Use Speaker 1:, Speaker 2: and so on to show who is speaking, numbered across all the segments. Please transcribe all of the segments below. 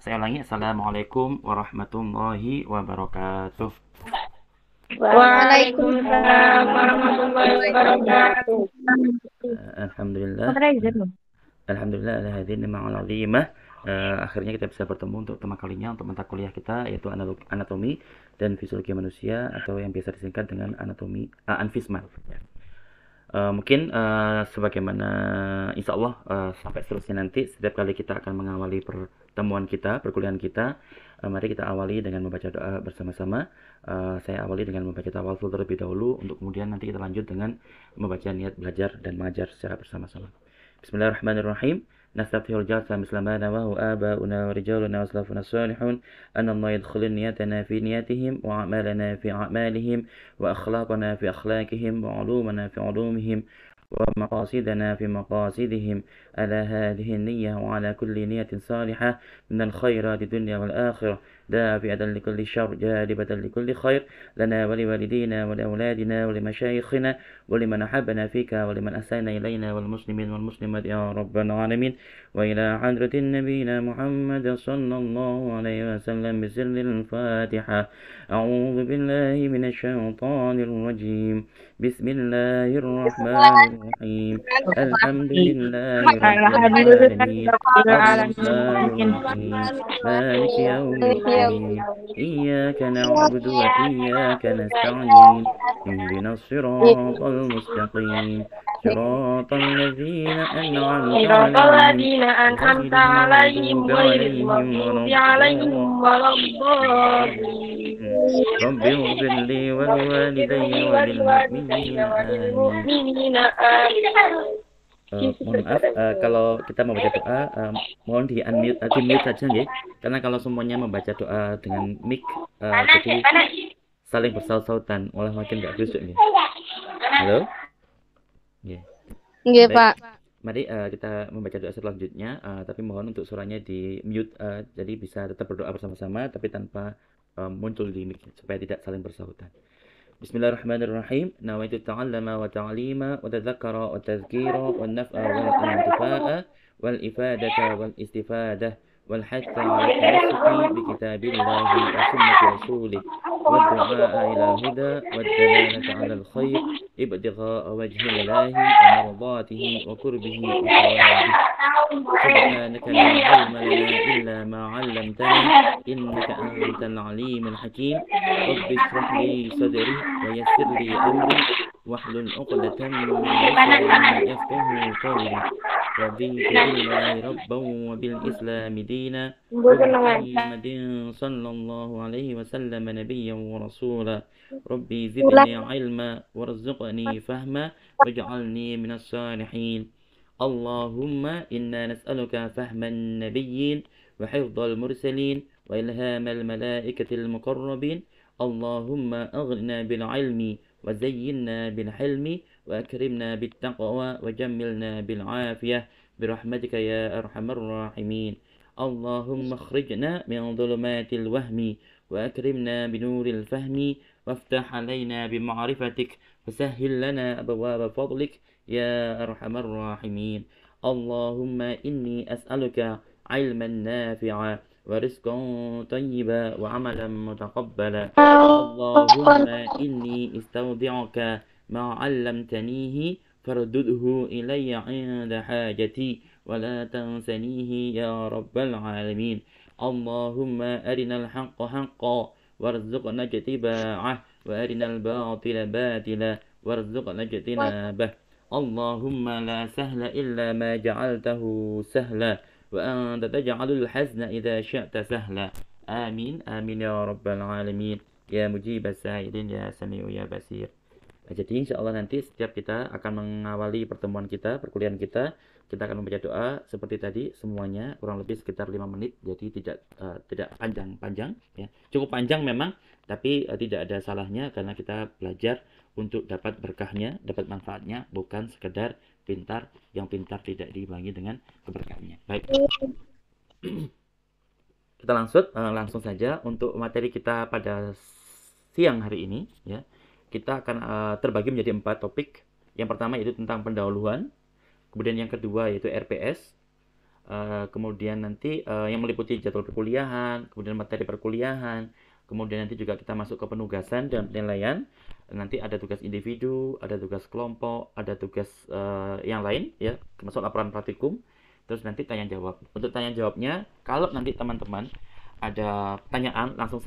Speaker 1: Saya ulangi, Assalamualaikum warahmatullahi wabarakatuh.
Speaker 2: Waalaikumsalam warahmatullahi wabarakatuh.
Speaker 1: Alhamdulillah. Alhamdulillah ala hadhihi ni'mal 'azimah. Akhirnya kita bisa bertemu untuk pertama kalinya untuk mata kuliah kita yaitu anatomi dan fisiologi manusia atau yang biasa disingkat dengan anatomi anfisma. Mungkin sebagaimana insya Allah sampai seterusnya nanti setiap kali kita akan mengawali pertemuan kita, perkuliahan kita, mari kita awali dengan membaca doa bersama-sama. Saya awali dengan membaca tawassul terlebih dahulu untuk kemudian nanti kita lanjut dengan membaca niat belajar dan mengajar secara bersama-sama. Bismillahirrahmanirrahim. Nastaftihul jalsa mislamana wa hu aba'una wa rijaluna wa salafuna salihun anna Allah yadkhulun niyatana fi niyatihim wa a'malana fi a'malihim wa akhlaqana fi akhlaqihim wa ulumana fi ulumihim wa maqasidana fi maqasidihim ala hadhihi an-niyyah wa ala kulli niyyatin salihah min al-khairati dunya wal akhirah دافعة لكل شر جالبة لكل خير لنا ولوالدينا ولأولادنا ولمشايخنا ولمن أحبنا فيك ولمن أحسن إلينا والمسلمين والمسلمات يا رب العالمين وإلى حضرة نبينا محمد صلى الله عليه وسلم بسر الفاتحة أعوذ بالله من الشيطان الرجيم بسم الله الرحمن الرحيم الحمد لله رب العالمين الرحمن الرحيم مالك يوم الدين إياك نعبد وإياك نستعين اهدنا الصراط المستقيم صراط الذين أنعمت
Speaker 2: صراط
Speaker 1: عليهم
Speaker 2: الذين أنعمت عليهم غير المغضوب عليهم ولا الضالين
Speaker 1: رب اغفر لي ولوالدي وللمؤمنين آمين. Mohon maaf kalau kita membaca doa mohon di unmute di mute saja ya, karena kalau semuanya membaca doa dengan mic jadi saling bersaut-sautan malah makin nggak busuk nih. Halo? Yeah.
Speaker 3: Nggih, Pak.
Speaker 1: Mari kita membaca doa selanjutnya, tapi mohon untuk suaranya di mute, jadi bisa tetap berdoa bersama-sama tapi tanpa muncul di mic supaya tidak saling bersautan. Bismillahirrahmanirrahim. Nawaitu ta'allama wa ta'lima wa tadhakkara wa tadhkira wa naf'a wal intifa'a wal ifadata wal istifadah wal hatta 'ala tamassuki bi kitabillahi wa sunnati rasulih wa du'a ila huda wa dalalata 'ala al khair ibtigha'a wajhillahi wa mardatihi wa qurbihi wa thawabihi. Subhanaka la ilma lana illa ma 'allamtana innaka antal 'alimul hakim. Rabbi ishrah li sadri wa yassir li amri wahlul 'uqdatam min lisani yafqahu qawli. Raditu billahi rabban wa bil islami dina wa bi Muhammadin sallallahu alaihi wasallam nabiyyan wa rasula. Rabbi zidni 'ilma warzuqni fahma waj'alni minas salihin. Allahumma inna nas'aluka fahman nabiyyin wa hifdzal mursalin wa ilhamal malaikatil muqarrabin. Allahumma aghnina bil ilmi wa zayyinna bil hilmi wa akrimna bit taqwa wa jammilna bil afiyah birahmatika ya arhamar rahimin. Allahumma akhrijna min dhulumatil wahmi wa akrimna binuril fahmi waftah alaina bima'rifatik wasahhil lana abwaaba fadlik ya arhamar rahimin. Allahumma inni as'aluka ilman nafi'a wa rizqan tayyiba wa amalan mutaqabbala. Allahumma inni istawdi'uka ma 'allamtanihi fardudhu ilayya 'inda hajati wa la tansanihi ya rabbal alamin. Allahumma arinal haqqa haqqan warzuqna ittiba'ah wa arinal batila batila warzuqna ijtinabah. Allahumma la sahla illa ma ja'altahu sahla wa anta taj'alul hazna idza syi'ta sahla. Amin amin ya rabbal alamin ya mujibas sa'ilin ya sami'u ya basir. Jadi insya Allah nanti setiap kita akan mengawali pertemuan kita, perkuliahan kita akan membaca doa seperti tadi semuanya kurang lebih sekitar 5 menit. Jadi tidak panjang-panjang ya. Cukup panjang memang, tapi tidak ada salahnya karena kita belajar untuk dapat berkahnya, dapat manfaatnya, bukan sekedar pintar, yang pintar tidak diimbangi dengan keberkahannya. Baik. Kita langsung saja untuk materi kita pada siang hari ini ya. Kita akan terbagi menjadi 4 topik. Yang pertama yaitu tentang pendahuluan, kemudian yang kedua yaitu RPS, kemudian nanti yang meliputi jadwal perkuliahan, kemudian materi perkuliahan, kemudian nanti juga kita masuk ke penugasan dan penilaian. Nanti ada tugas individu, ada tugas kelompok, ada tugas yang lain ya, termasuk laporan praktikum. Terus nanti tanya jawab. Untuk tanya jawabnya, kalau nanti teman-teman ada pertanyaan, langsung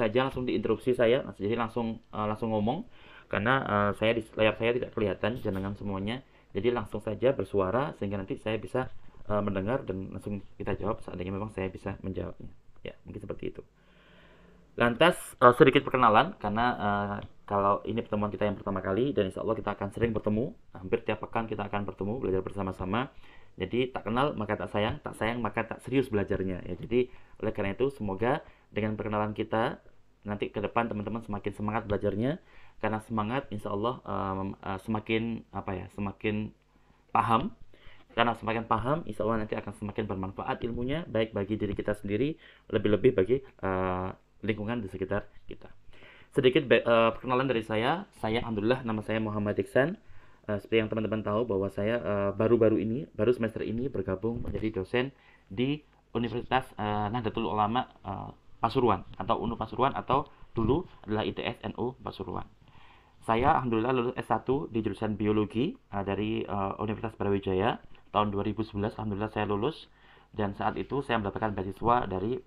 Speaker 1: diinterupsi saya, jadi langsung ngomong, karena saya di layar saya tidak kelihatan jenengan semuanya, jadi langsung saja bersuara sehingga nanti saya bisa mendengar dan langsung kita jawab seandainya memang saya bisa menjawabnya. Ya, mungkin seperti itu. Lantas sedikit perkenalan karena kalau ini pertemuan kita yang pertama kali dan insya Allah kita akan sering bertemu, hampir tiap pekan kita akan bertemu belajar bersama-sama. Jadi tak kenal maka tak sayang maka tak serius belajarnya ya. Jadi oleh karena itu semoga dengan perkenalan kita nanti ke depan teman-teman semakin semangat belajarnya, karena semangat insya Allah semakin semakin paham. Karena semakin paham, insya Allah nanti akan semakin bermanfaat ilmunya, baik bagi diri kita sendiri, lebih-lebih bagi lingkungan di sekitar kita. Sedikit perkenalan dari saya alhamdulillah nama saya Muhammad Iksan. Seperti yang teman-teman tahu bahwa saya baru semester ini bergabung menjadi dosen di Universitas Nahdlatul Ulama Pasuruan atau UNU Pasuruan, atau dulu adalah ITS NU Pasuruan. Saya alhamdulillah lulus S1 di jurusan biologi dari Universitas Brawijaya tahun 2011. Alhamdulillah saya lulus, dan saat itu saya mendapatkan beasiswa dari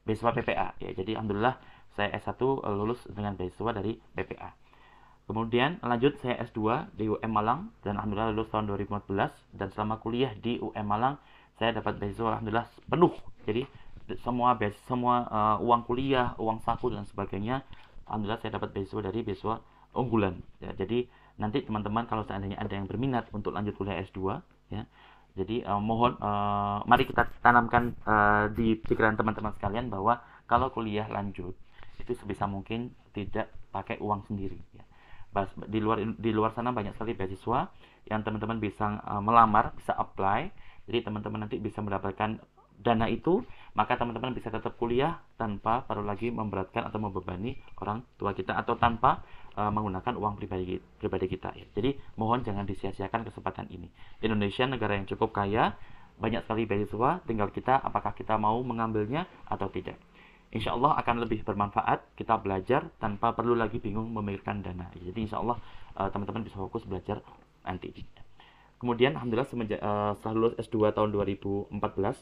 Speaker 1: beasiswa PPA ya. Jadi alhamdulillah saya S1 lulus dengan beasiswa dari PPA. Kemudian lanjut saya S2 di UM Malang dan alhamdulillah lulus tahun 2014, dan selama kuliah di UM Malang saya dapat beasiswa alhamdulillah penuh. Jadi semua uang kuliah, uang saku dan sebagainya, alhamdulillah saya dapat beasiswa dari beasiswa unggulan ya. Jadi nanti teman-teman kalau seandainya ada yang berminat untuk lanjut kuliah S2 ya, jadi mohon mari kita tanamkan di pikiran teman-teman sekalian bahwa kalau kuliah lanjut itu sebisa mungkin tidak pakai uang sendiri ya. Di luar sana banyak sekali beasiswa yang teman-teman bisa melamar, bisa apply. Jadi teman-teman nanti bisa mendapatkan dana itu, maka teman-teman bisa tetap kuliah tanpa perlu lagi memberatkan atau membebani orang tua kita, atau tanpa menggunakan uang pribadi kita ya. Jadi mohon jangan disia-siakan kesempatan ini. Indonesia negara yang cukup kaya, banyak sekali beasiswa, tinggal kita apakah kita mau mengambilnya atau tidak. Insya Allah akan lebih bermanfaat kita belajar tanpa perlu lagi bingung memikirkan dana. Jadi insya Allah teman-teman bisa fokus belajar nanti. Kemudian alhamdulillah setelah lulus S2 tahun 2014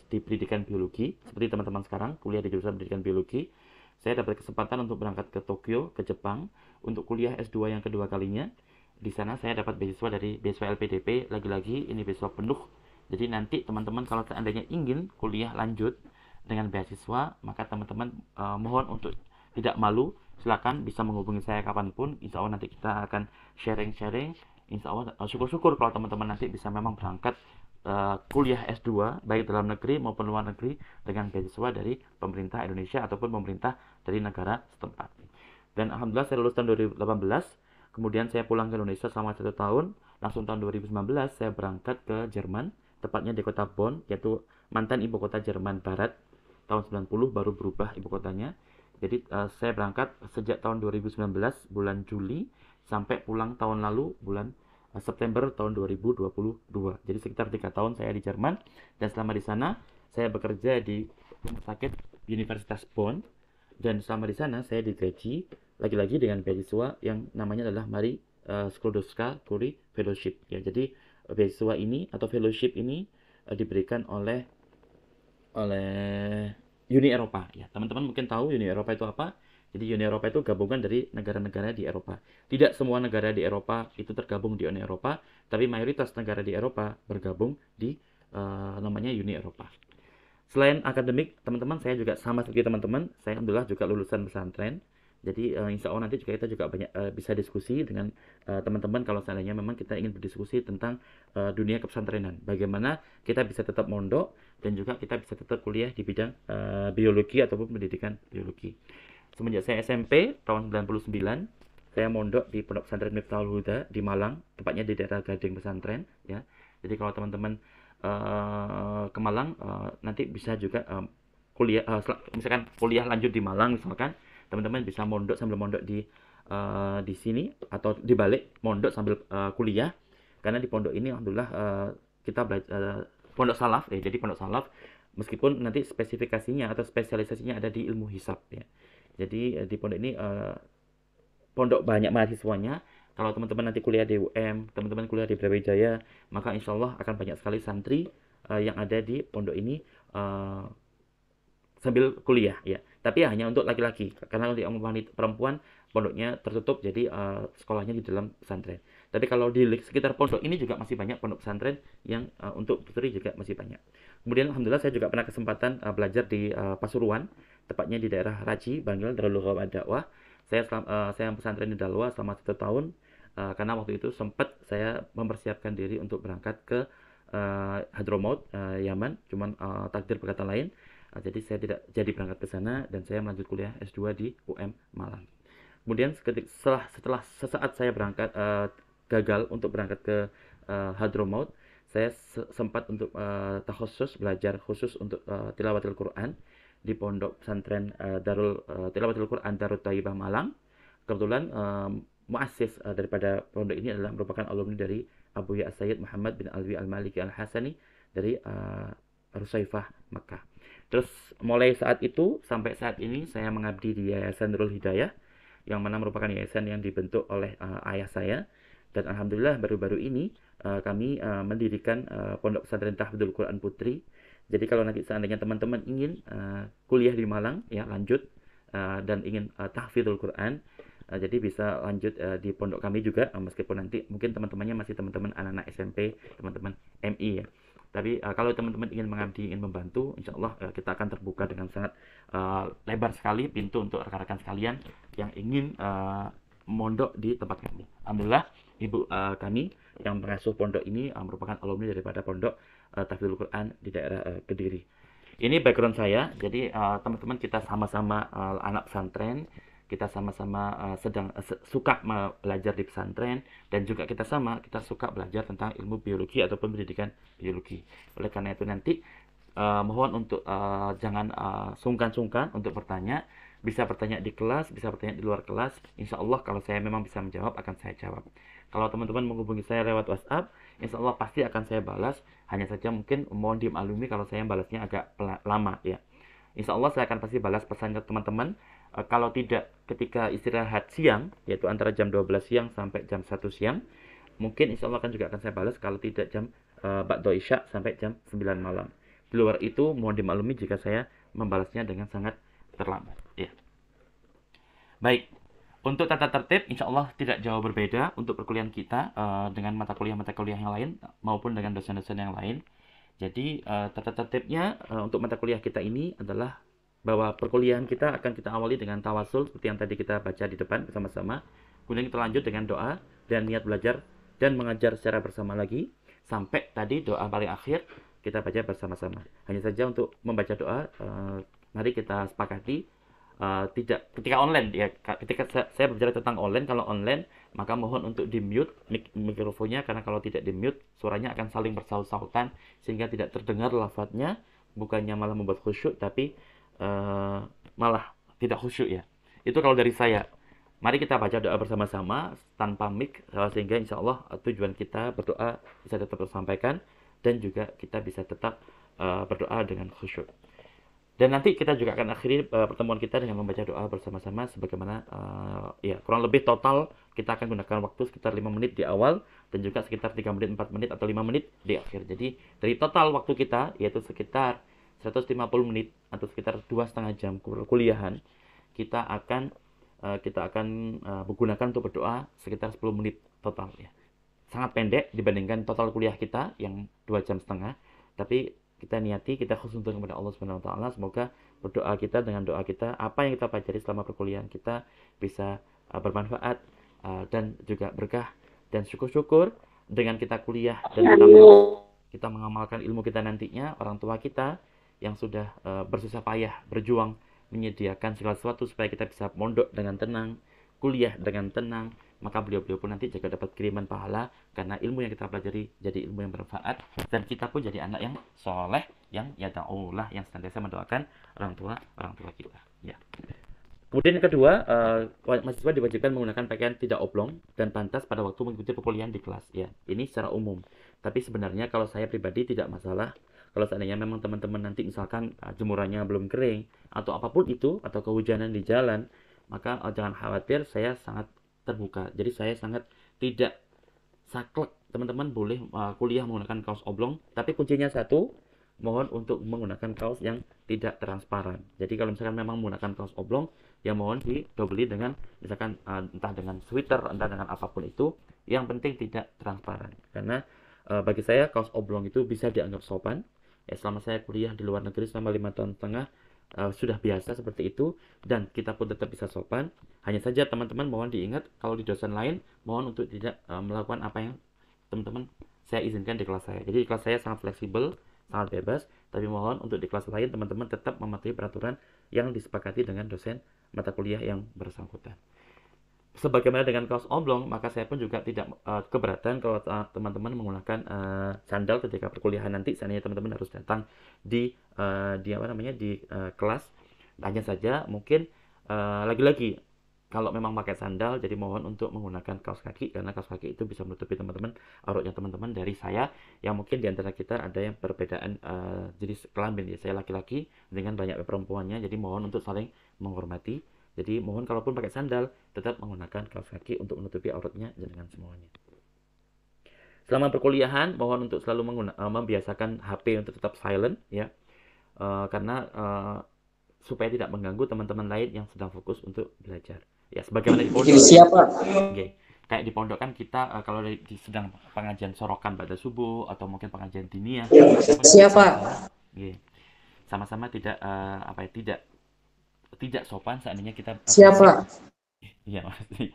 Speaker 1: di pendidikan biologi, seperti teman-teman sekarang kuliah di jurusan pendidikan biologi, saya dapat kesempatan untuk berangkat ke Tokyo, ke Jepang, untuk kuliah S2 yang kedua kalinya. Di sana saya dapat beasiswa dari beasiswa LPDP, lagi-lagi ini beasiswa penuh. Jadi nanti teman-teman kalau seandainya ingin kuliah lanjut dengan beasiswa, maka teman-teman mohon untuk tidak malu, silakan bisa menghubungi saya kapanpun. Insya Allah nanti kita akan sharing-sharing. Insya Allah syukur-syukur kalau teman-teman nanti bisa memang berangkat kuliah S2 baik dalam negeri maupun luar negeri dengan beasiswa dari pemerintah Indonesia ataupun pemerintah dari negara setempat. Dan alhamdulillah saya lulus tahun 2018, kemudian saya pulang ke Indonesia selama 1 tahun. Langsung tahun 2019 saya berangkat ke Jerman, tepatnya di kota Bonn, yaitu mantan ibu kota Jerman Barat. Tahun 90 baru berubah ibu kotanya. Jadi saya berangkat sejak tahun 2019 bulan Juli sampai pulang tahun lalu bulan September tahun 2022. Jadi sekitar 3 tahun saya di Jerman, dan selama di sana saya bekerja di rumah sakit Universitas Bonn, dan selama di sana saya digaji lagi-lagi dengan beasiswa yang namanya adalah Marie Sklodowska Curie Fellowship ya. Jadi beasiswa ini atau fellowship ini diberikan oleh Uni Eropa ya. Teman-teman mungkin tahu Uni Eropa itu apa? Jadi Uni Eropa itu gabungan dari negara-negara di Eropa. Tidak semua negara di Eropa itu tergabung di Uni Eropa, tapi mayoritas negara di Eropa bergabung di namanya Uni Eropa. Selain akademik, teman-teman saya juga sama seperti teman-teman, saya alhamdulillah juga lulusan pesantren. Jadi insya Allah nanti juga kita juga banyak bisa diskusi dengan teman-teman kalau seandainya memang kita ingin berdiskusi tentang dunia kepesantrenan. Bagaimana kita bisa tetap mondok dan juga kita bisa tetap kuliah di bidang biologi ataupun pendidikan biologi. Semenjak saya SMP tahun 99, saya mondok di Pondok Pesantren Miftahul Huda di Malang, tepatnya di daerah Gading Pesantren ya. Jadi kalau teman-teman ke Malang nanti bisa juga kuliah misalkan kuliah lanjut di Malang misalkan, teman-teman bisa mondok sambil mondok di sini atau di balik mondok sambil kuliah, karena di pondok ini alhamdulillah kita belajar pondok salaf ya. Jadi pondok salaf meskipun nanti spesifikasinya atau spesialisasinya ada di ilmu hisab ya. Jadi di pondok ini pondok banyak mahasiswanya. Kalau teman-teman nanti kuliah di UM, teman-teman kuliah di Brawijaya, maka insya Allah akan banyak sekali santri yang ada di pondok ini uh, sambil kuliah ya. Tapi hanya untuk laki-laki, karena untuk perempuan pondoknya tertutup, jadi sekolahnya di dalam pesantren. Tapi kalau di sekitar pondok ini juga masih banyak pondok pesantren yang untuk putri juga masih banyak. Kemudian alhamdulillah saya juga pernah kesempatan belajar di Pasuruan, tepatnya di daerah Raji, Bangil, Darul Ulum Dakwah. Saya pesantren di Dalwa selama 1 tahun, karena waktu itu sempat saya mempersiapkan diri untuk berangkat ke Hadramaut, Yaman, cuman takdir berkata lain. Jadi saya tidak jadi berangkat ke sana dan saya melanjut kuliah S2 di UM Malang. Kemudian setelah sesaat saya berangkat gagal untuk berangkat ke Hadramaut, saya sempat untuk takhusus belajar khusus untuk tilawatil Quran di pondok pesantren Darul Tilawatil Quran Darut Thayyibah Malang. Kebetulan muassis daripada pondok ini adalah merupakan alumni dari Abu Ya Sayyid Muhammad bin Alwi Al-Maliki Al-Hasani dari Rusaifah Makkah. Terus mulai saat itu sampai saat ini saya mengabdi di Yayasan Nurul Hidayah, yang mana merupakan yayasan yang dibentuk oleh ayah saya. Dan alhamdulillah baru-baru ini kami mendirikan Pondok Pesantren Tahfidzul Quran Putri. Jadi kalau nanti seandainya teman-teman ingin kuliah di Malang ya lanjut dan ingin tahfidzul Quran, jadi bisa lanjut di pondok kami juga, meskipun nanti mungkin teman-temannya masih teman-teman anak-anak SMP, teman-teman MI ya. Tapi kalau teman-teman ingin mengabdi, ingin membantu, insya Allah kita akan terbuka dengan sangat lebar sekali pintu untuk rekan-rekan sekalian yang ingin mondok di tempat kami. Alhamdulillah, ibu kami yang mengasuh pondok ini merupakan alumni daripada pondok Tahfidzul Quran di daerah Kediri. Ini background saya, jadi teman-teman kita sama-sama anak pesantren, kita sama-sama suka belajar di pesantren, dan juga kita suka belajar tentang ilmu biologi ataupun pendidikan biologi. Oleh karena itu nanti mohon untuk jangan sungkan-sungkan untuk bertanya. Bisa bertanya di kelas, bisa bertanya di luar kelas. Insya Allah kalau saya memang bisa menjawab, akan saya jawab. Kalau teman-teman menghubungi saya lewat WhatsApp, insya Allah pasti akan saya balas. Hanya saja mungkin mohon dimaklumi kalau saya balasnya agak lama ya. Insya Allah saya akan pasti balas pesan teman-teman. Kalau tidak ketika istirahat siang, yaitu antara jam 12 siang sampai jam 1 siang, mungkin insya Allah juga akan saya balas. Kalau tidak jam ba'da isya sampai jam 9 malam. Di luar itu mohon dimaklumi jika saya membalasnya dengan sangat terlambat ya. Baik, untuk tata tertib insya Allah tidak jauh berbeda untuk perkuliahan kita dengan mata kuliah yang lain maupun dengan dosen-dosen yang lain. Jadi tata tertibnya untuk mata kuliah kita ini adalah bahwa perkuliahan kita akan kita awali dengan tawasul seperti yang tadi kita baca di depan bersama-sama. Kemudian kita lanjut dengan doa dan niat belajar dan mengajar secara bersama lagi sampai tadi doa paling akhir kita baca bersama-sama. Hanya saja untuk membaca doa mari kita sepakati tidak ketika online ya, ketika saya berbicara tentang online, kalau online maka mohon untuk di mute mikrofonnya, karena kalau tidak di mute suaranya akan saling bersaut-sautan sehingga tidak terdengar lafadznya, bukannya malah membuat khusyuk tapi malah tidak khusyuk ya. Itu kalau dari saya. Mari kita baca doa bersama-sama tanpa mic sehingga insya Allah tujuan kita berdoa bisa tetap tersampaikan dan juga kita bisa tetap berdoa dengan khusyuk. Dan nanti kita juga akan akhiri pertemuan kita dengan membaca doa bersama-sama sebagaimana ya kurang lebih total kita akan gunakan waktu sekitar 5 menit di awal dan juga sekitar 3 menit, 4 menit atau 5 menit di akhir. Jadi dari total waktu kita yaitu sekitar 150 menit atau sekitar 2,5 jam kuliahan, kita akan menggunakan untuk berdoa sekitar 10 menit total ya. Sangat pendek dibandingkan total kuliah kita yang 2,5 jam, tapi kita niati, kita khususkan kepada Allah Subhanahu wa taala, semoga berdoa kita dengan doa kita, apa yang kita pelajari selama perkuliahan kita bisa bermanfaat dan juga berkah, dan syukur-syukur dengan kita kuliah dan kita mengamalkan ilmu kita nantinya, orang tua kita yang sudah bersusah payah berjuang menyediakan segala sesuatu supaya kita bisa mondok dengan tenang, kuliah dengan tenang, maka beliau-beliau pun nanti juga dapat kiriman pahala karena ilmu yang kita pelajari jadi ilmu yang bermanfaat, dan kita pun jadi anak yang soleh, yang yada'ullah, yang senantiasa mendoakan orang tua kita ya. Kemudian yang kedua, mahasiswa diwajibkan menggunakan pakaian tidak oblong dan pantas pada waktu mengikuti perkuliahan di kelas ya. Ini secara umum, tapi sebenarnya kalau saya pribadi tidak masalah Kalau seandainya memang teman-teman nanti misalkan jemurannya belum kering atau apapun itu, atau kehujanan di jalan, maka jangan khawatir, saya sangat terbuka. Jadi saya sangat tidak saklek. Teman-teman boleh kuliah menggunakan kaos oblong, tapi kuncinya satu, mohon untuk menggunakan kaos yang tidak transparan. Jadi kalau misalkan memang menggunakan kaos oblong, ya mohon didobeli dengan misalkan entah dengan sweater, entah dengan apapun itu, yang penting tidak transparan. Karena bagi saya kaos oblong itu bisa dianggap sopan. Ya, selama saya kuliah di luar negeri selama 5 tahun setengah, sudah biasa seperti itu, dan kita pun tetap bisa sopan. Hanya saja teman-teman mohon diingat, kalau di dosen lain mohon untuk tidak melakukan apa yang teman-teman saya izinkan di kelas saya. Jadi di kelas saya sangat fleksibel, sangat bebas, tapi mohon untuk di kelas lain teman-teman tetap mematuhi peraturan yang disepakati dengan dosen mata kuliah yang bersangkutan. Sebagaimana dengan kaos oblong, maka saya pun juga tidak keberatan kalau teman-teman menggunakan sandal ketika perkuliahan nanti. Seandainya teman-teman harus datang di kelas. Hanya saja mungkin lagi-lagi kalau memang pakai sandal, jadi mohon untuk menggunakan kaos kaki, karena kaos kaki itu bisa menutupi teman-teman auratnya teman-teman. Dari saya yang mungkin di antara kita ada yang perbedaan jenis kelamin, ya saya laki-laki dengan banyak perempuannya, jadi mohon untuk saling menghormati. Jadi mohon kalaupun pakai sandal tetap menggunakan kaos kaki untuk menutupi auratnya dengan semuanya. Selama perkuliahan mohon untuk selalu membiasakan HP untuk tetap silent, ya, karena supaya tidak mengganggu teman-teman lain yang sedang fokus untuk belajar. Ya, sebagaimana di pondok.
Speaker 3: Siapa?
Speaker 1: Oke. Kayak di pondok kan kita kalau sedang pengajian sorokan pada subuh atau mungkin pengajian diniyah,
Speaker 3: Siapa?
Speaker 1: sama-sama tidak tidak sopan seandainya kita
Speaker 3: Siapa?
Speaker 1: Iya maksudnya.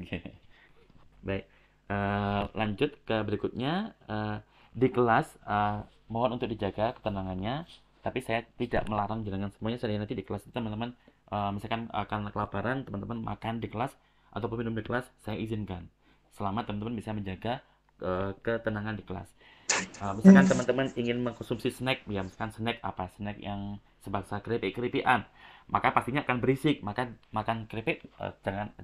Speaker 1: Oke. Baik. Lanjut ke berikutnya. Di kelas mohon untuk dijaga ketenangannya, tapi saya tidak melarang jenengan semuanya. Saya nanti di kelas itu teman-teman misalkan akan kelaparan, teman-teman makan di kelas ataupun minum di kelas, saya izinkan selama teman-teman bisa menjaga ketenangan di kelas. Misalkan teman-teman ingin mengkonsumsi snack, ya misalkan snack apa, snack yang sebangsa keripik-keripikan, maka pastinya akan berisik. Maka makan keripik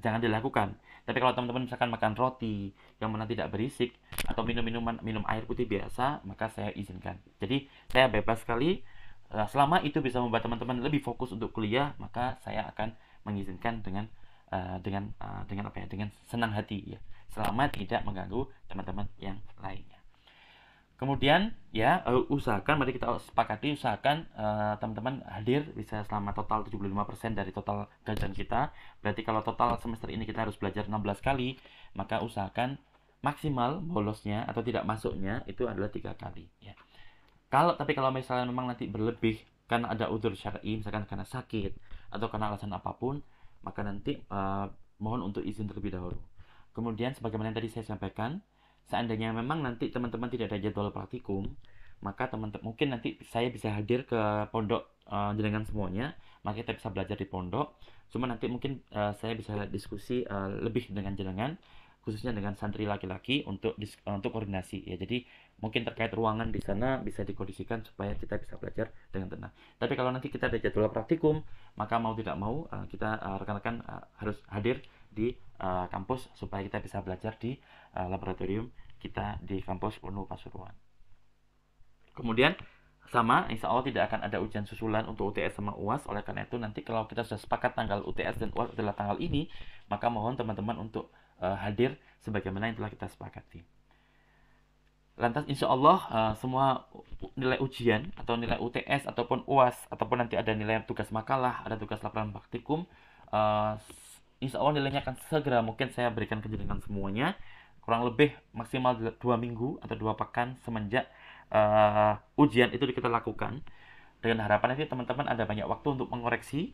Speaker 1: jangan dilakukan. Tapi kalau teman-teman misalkan makan roti yang mana tidak berisik atau minum air putih biasa, maka saya izinkan. Jadi saya bebas sekali. Selama itu bisa membuat teman-teman lebih fokus untuk kuliah, maka saya akan mengizinkan dengan senang hati, ya, selama tidak mengganggu teman-teman yang lainnya. Kemudian ya mari kita sepakati, usahakan teman-teman hadir bisa selama total 75% dari total kajian kita. Berarti kalau total semester ini kita harus belajar 16 kali, maka usahakan maksimal bolosnya atau tidak masuknya itu adalah 3 kali, ya. Tapi kalau misalnya memang nanti berlebih karena ada udzur syar'i, misalkan karena sakit atau karena alasan apapun, maka nanti mohon untuk izin terlebih dahulu. Kemudian sebagaimana yang tadi saya sampaikan, seandainya memang nanti teman-teman tidak ada jadwal praktikum, maka teman-teman mungkin nanti saya bisa hadir ke pondok jenengan semuanya, maka kita bisa belajar di pondok. Cuma nanti mungkin saya bisa diskusi lebih dengan jenengan, khususnya dengan santri laki-laki untuk koordinasi, ya. Jadi mungkin terkait ruangan di sana bisa dikondisikan supaya kita bisa belajar dengan tenang. Tapi kalau nanti kita ada jadwal praktikum, maka mau tidak mau kita rekan-rekan harus hadir di kampus supaya kita bisa belajar di laboratorium kita di kampus UNU Pasuruan. Kemudian sama, insya Allah tidak akan ada ujian susulan untuk UTS sama UAS. Oleh karena itu nanti kalau kita sudah sepakat tanggal UTS dan UAS adalah tanggal ini, maka mohon teman-teman untuk hadir sebagaimana yang telah kita sepakati. Lantas insya Allah semua nilai ujian atau nilai UTS ataupun UAS ataupun nanti ada nilai tugas makalah, ada tugas laporan praktikum, insya Allah nilainya akan segera mungkin saya berikan ke jenengan semuanya, kurang lebih maksimal 2 minggu atau 2 pekan semenjak ujian itu kita lakukan, dengan harapan nanti teman-teman ada banyak waktu untuk mengoreksi.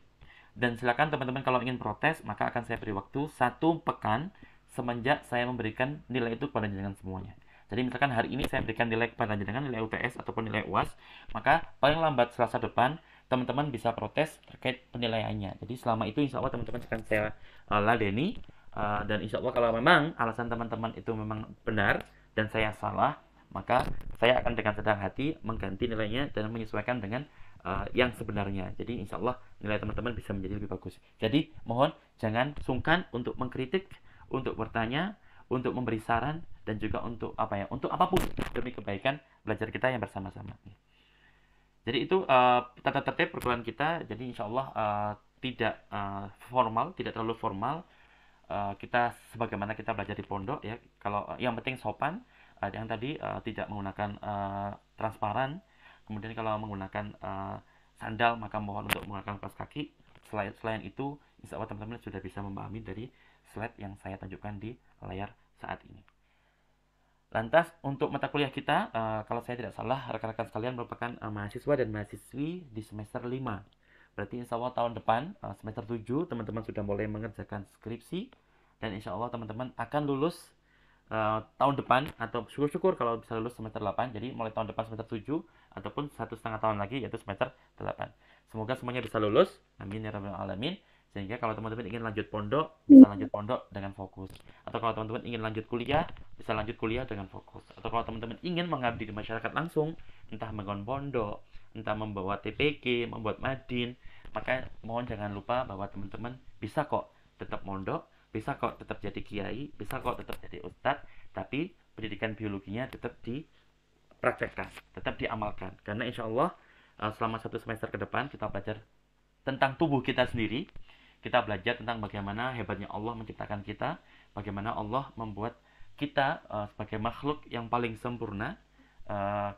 Speaker 1: Dan silakan teman-teman kalau ingin protes, maka akan saya beri waktu 1 pekan semenjak saya memberikan nilai itu kepada jenengan semuanya. Jadi misalkan hari ini saya berikan nilai kepada jenengan, nilai UTS ataupun nilai UAS, maka paling lambat Selasa depan teman-teman bisa protes terkait penilaiannya. Jadi selama itu insya Allah teman-teman akan saya ladeni, dan insya Allah kalau memang alasan teman-teman itu memang benar dan saya salah, maka saya akan dengan senang hati mengganti nilainya dan menyesuaikan dengan yang sebenarnya. Jadi insya Allah nilai teman-teman bisa menjadi lebih bagus. Jadi mohon jangan sungkan untuk mengkritik, untuk bertanya, untuk memberi saran, dan juga untuk untuk apapun demi kebaikan belajar kita yang bersama-sama. Jadi itu tata tertib perkuliahan kita. Jadi insya Allah tidak formal, tidak terlalu formal. Kita sebagaimana kita belajar di pondok ya. Kalau yang penting sopan. Yang tadi tidak menggunakan transparan. Kemudian kalau menggunakan sandal maka mohon untuk menggunakan kaos kaki. Selain itu, insya Allah teman-teman sudah bisa memahami dari slide yang saya tunjukkan di layar saat ini. Lantas untuk mata kuliah kita, kalau saya tidak salah, rekan-rekan sekalian merupakan mahasiswa dan mahasiswi di semester 5. Berarti insya Allah tahun depan, semester 7, teman-teman sudah mulai mengerjakan skripsi. Dan insya Allah teman-teman akan lulus tahun depan, atau syukur-syukur kalau bisa lulus semester 8. Jadi mulai tahun depan semester 7, ataupun 1,5 tahun lagi, yaitu semester 8. Semoga semuanya bisa lulus. Amin ya rabbal alamin. Sehingga kalau teman-teman ingin lanjut pondok, bisa lanjut pondok dengan fokus. Atau kalau teman-teman ingin lanjut kuliah, bisa lanjut kuliah dengan fokus. Atau kalau teman-teman ingin mengabdi di masyarakat langsung, entah membangun pondok, entah membawa TPG, membuat madin, maka mohon jangan lupa bahwa teman-teman bisa kok tetap mondok, bisa kok tetap jadi kiai, bisa kok tetap jadi ustadz, tapi pendidikan biologinya tetap dipraktekkan, tetap diamalkan. Karena insya Allah selama 1 semester ke depan kita belajar tentang tubuh kita sendiri. Kita belajar tentang bagaimana hebatnya Allah menciptakan kita, bagaimana Allah membuat kita sebagai makhluk yang paling sempurna.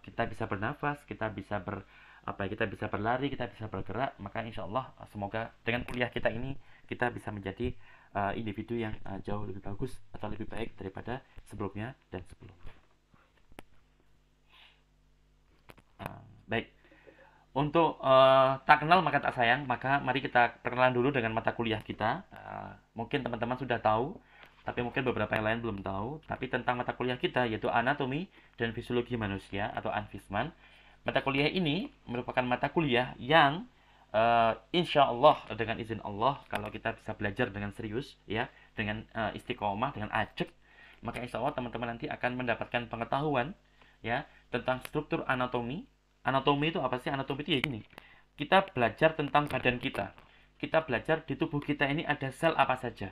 Speaker 1: Kita bisa bernafas, kita bisa berlari, kita bisa bergerak. Maka insya Allah semoga dengan kuliah kita ini kita bisa menjadi individu yang jauh lebih bagus atau lebih baik daripada sebelumnya dan sebelumnya. Baik. Untuk tak kenal maka tak sayang, maka mari kita perkenalan dulu dengan mata kuliah kita. Mungkin teman-teman sudah tahu, tapi mungkin beberapa yang lain belum tahu. Tapi tentang mata kuliah kita, yaitu Anatomi dan Fisiologi Manusia atau ANFISMAN. Mata kuliah ini merupakan mata kuliah yang insya Allah dengan izin Allah, kalau kita bisa belajar dengan serius, ya, dengan istiqomah, dengan ajak, maka insya Allah teman-teman nanti akan mendapatkan pengetahuan, ya, tentang struktur anatomi. Anatomi itu apa sih? Anatomi itu ya gini. Kita belajar tentang badan kita. Kita belajar di tubuh kita ini ada sel apa saja.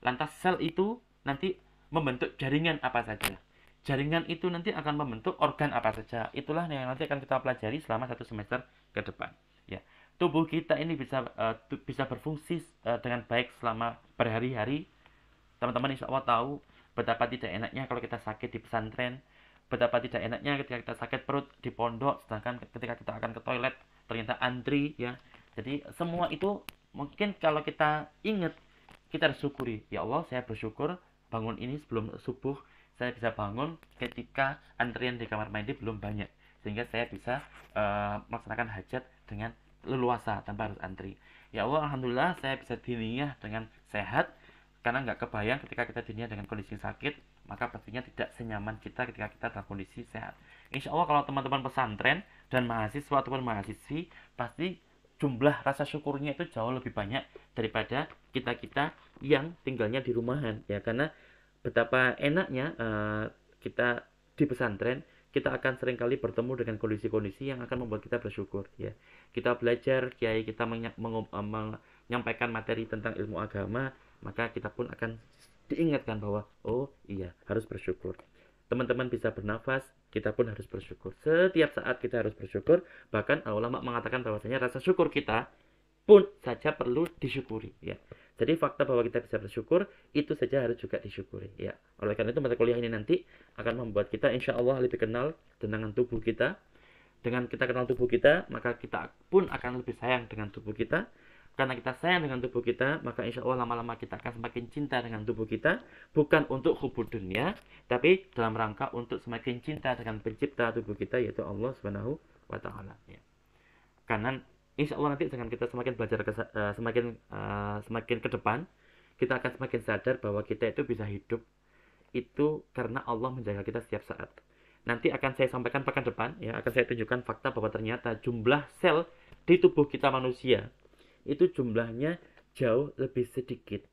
Speaker 1: Lantas sel itu nanti membentuk jaringan apa saja. Jaringan itu nanti akan membentuk organ apa saja. Itulah yang nanti akan kita pelajari selama 1 semester ke depan. Ya, tubuh kita ini bisa berfungsi dengan baik selama berhari-hari. Teman-teman insya Allah tahu betapa tidak enaknya kalau kita sakit di pesantren. Betapa tidak enaknya ketika kita sakit perut di pondok, sedangkan ketika kita akan ke toilet ternyata antri, ya. Jadi semua itu mungkin kalau kita ingat, kita harus syukuri. Ya Allah, saya bersyukur bangun ini sebelum subuh, saya bisa bangun ketika antrian di kamar mandi belum banyak, sehingga saya bisa melaksanakan hajat dengan leluasa tanpa harus antri. Ya Allah, alhamdulillah saya bisa diniyah dengan sehat, karena nggak kebayang ketika kita diniyah dengan kondisi sakit, maka pastinya tidak senyaman kita ketika kita dalam kondisi sehat. Insya Allah kalau teman-teman pesantren dan mahasiswa ataupun mahasiswi, pasti jumlah rasa syukurnya itu jauh lebih banyak daripada kita-kita yang tinggalnya di rumahan, ya. Karena betapa enaknya kita di pesantren, kita akan seringkali bertemu dengan kondisi-kondisi yang akan membuat kita bersyukur, ya. Kita belajar, kiai kita menyampaikan materi tentang ilmu agama, maka kita pun akan diingatkan bahwa oh iya, harus bersyukur. Teman-teman bisa bernafas, kita pun harus bersyukur. Setiap saat kita harus bersyukur. Bahkan ulama mengatakan bahwasanya rasa syukur kita pun saja perlu disyukuri, ya. Jadi fakta bahwa kita bisa bersyukur itu saja harus juga disyukuri, ya. Oleh karena itu mata kuliah ini nanti akan membuat kita insya Allah lebih kenal dengan tubuh kita. Dengan kita kenal tubuh kita, maka kita pun akan lebih sayang dengan tubuh kita. Karena kita sayang dengan tubuh kita, maka insya Allah lama-lama kita akan semakin cinta dengan tubuh kita. Bukan untuk hubud dunia, tapi dalam rangka untuk semakin cinta dengan pencipta tubuh kita, yaitu Allah Subhanahu wa Ta'ala, ya. Karena insya Allah nanti dengan kita semakin belajar semakin ke depan, kita akan semakin sadar bahwa kita itu bisa hidup itu karena Allah menjaga kita setiap saat. Nanti akan saya sampaikan pekan depan, ya, akan saya tunjukkan fakta bahwa ternyata jumlah sel di tubuh kita manusia itu jumlahnya jauh lebih sedikit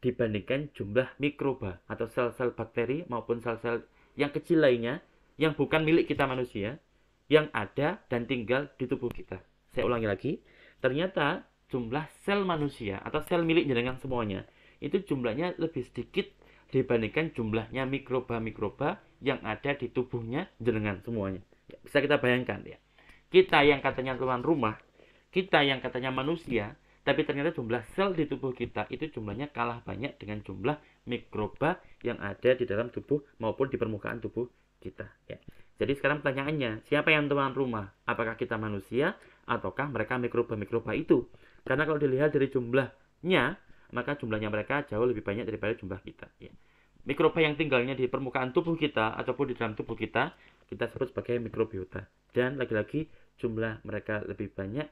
Speaker 1: dibandingkan jumlah mikroba atau sel-sel bakteri maupun sel-sel yang kecil lainnya yang bukan milik kita manusia, yang ada dan tinggal di tubuh kita. Saya ulangi lagi, ternyata jumlah sel manusia atau sel milik jenengan semuanya itu jumlahnya lebih sedikit dibandingkan jumlahnya mikroba-mikroba yang ada di tubuhnya jenengan semuanya. Bisa kita bayangkan, ya. Kita yang katanya tuan rumah, kita yang katanya manusia, tapi ternyata jumlah sel di tubuh kita itu jumlahnya kalah banyak dengan jumlah mikroba yang ada di dalam tubuh maupun di permukaan tubuh kita. Ya. Jadi sekarang pertanyaannya, siapa yang tuan rumah? Apakah kita manusia ataukah mereka mikroba-mikroba itu? Karena kalau dilihat dari jumlahnya, maka jumlahnya mereka jauh lebih banyak daripada jumlah kita. Ya. Mikroba yang tinggalnya di permukaan tubuh kita ataupun di dalam tubuh kita sebut sebagai mikrobiota. Dan lagi-lagi jumlah mereka lebih banyak,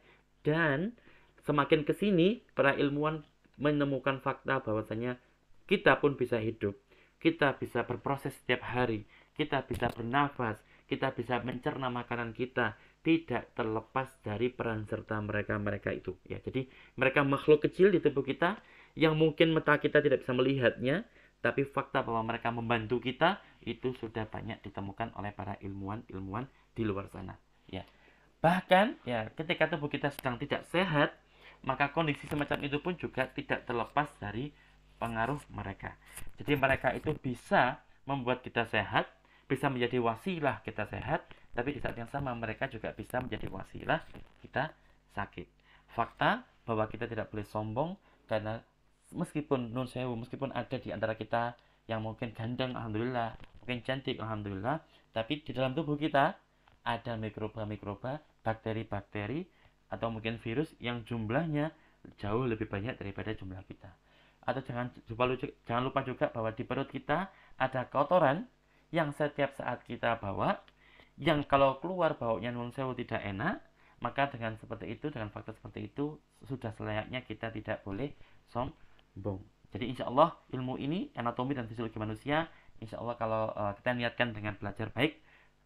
Speaker 1: dan semakin kesini para ilmuwan menemukan fakta bahwasanya kita pun bisa hidup, kita bisa berproses setiap hari, kita bisa bernafas, kita bisa mencerna makanan kita, tidak terlepas dari peran serta mereka itu. Ya, jadi mereka makhluk kecil di tubuh kita yang mungkin mata kita tidak bisa melihatnya, tapi fakta bahwa mereka membantu kita itu sudah banyak ditemukan oleh para ilmuwan di luar sana. Ya. Bahkan ya ketika tubuh kita sedang tidak sehat, maka kondisi semacam itu pun juga tidak terlepas dari pengaruh mereka. Jadi mereka itu bisa membuat kita sehat, bisa menjadi wasilah kita sehat, tapi di saat yang sama mereka juga bisa menjadi wasilah kita sakit. Fakta bahwa kita tidak boleh sombong, karena meskipun nun sewu, meskipun ada di antara kita yang mungkin ganteng, alhamdulillah, mungkin cantik, alhamdulillah, tapi di dalam tubuh kita ada mikroba-mikroba, bakteri-bakteri, atau mungkin virus yang jumlahnya jauh lebih banyak daripada jumlah kita. Atau jangan lupa juga bahwa di perut kita ada kotoran yang setiap saat kita bawa, yang kalau keluar baunya nun sewu tidak enak, maka dengan seperti itu, dengan fakta seperti itu, sudah selayaknya kita tidak boleh sombong. Jadi insya Allah ilmu ini, anatomi dan fisiologi manusia, insya Allah kalau kita niatkan dengan belajar baik,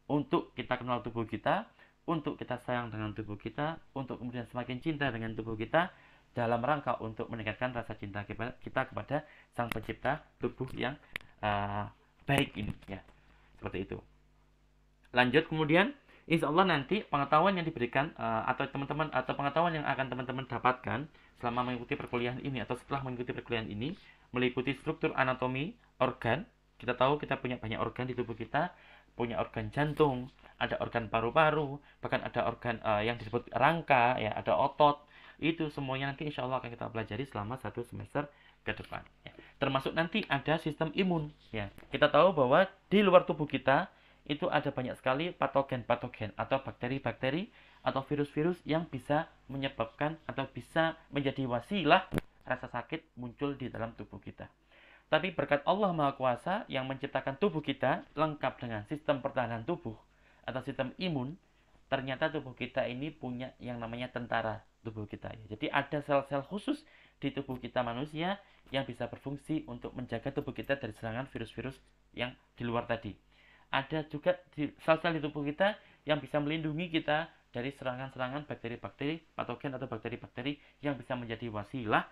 Speaker 1: untuk kita kenal tubuh kita, untuk kita sayang dengan tubuh kita, untuk kemudian semakin cinta dengan tubuh kita, dalam rangka untuk meningkatkan rasa cinta kita kepada Sang Pencipta tubuh yang baik ini, ya, seperti itu. Lanjut kemudian, insya Allah nanti pengetahuan yang diberikan atau teman-teman atau pengetahuan yang akan teman-teman dapatkan selama mengikuti perkuliahan ini atau setelah mengikuti perkuliahan ini, meliputi struktur anatomi organ. Kita tahu kita punya banyak organ di tubuh kita, punya organ jantung, ada organ paru-paru, bahkan ada organ yang disebut rangka, ya, ada otot. Itu semuanya nanti insya Allah akan kita pelajari selama 1 semester ke depan. Ya. Termasuk nanti ada sistem imun. Ya. Kita tahu bahwa di luar tubuh kita itu ada banyak sekali patogen-patogen atau bakteri-bakteri atau virus-virus yang bisa menyebabkan atau bisa menjadi wasilah rasa sakit muncul di dalam tubuh kita. Tapi berkat Allah Maha Kuasa yang menciptakan tubuh kita lengkap dengan sistem pertahanan tubuh atau sistem imun, ternyata tubuh kita ini punya yang namanya tentara tubuh kita. Jadi ada sel-sel khusus di tubuh kita manusia yang bisa berfungsi untuk menjaga tubuh kita dari serangan virus-virus yang di luar tadi. Ada juga sel-sel di tubuh kita yang bisa melindungi kita dari serangan-serangan bakteri-bakteri, patogen atau bakteri-bakteri yang bisa menjadi wasilah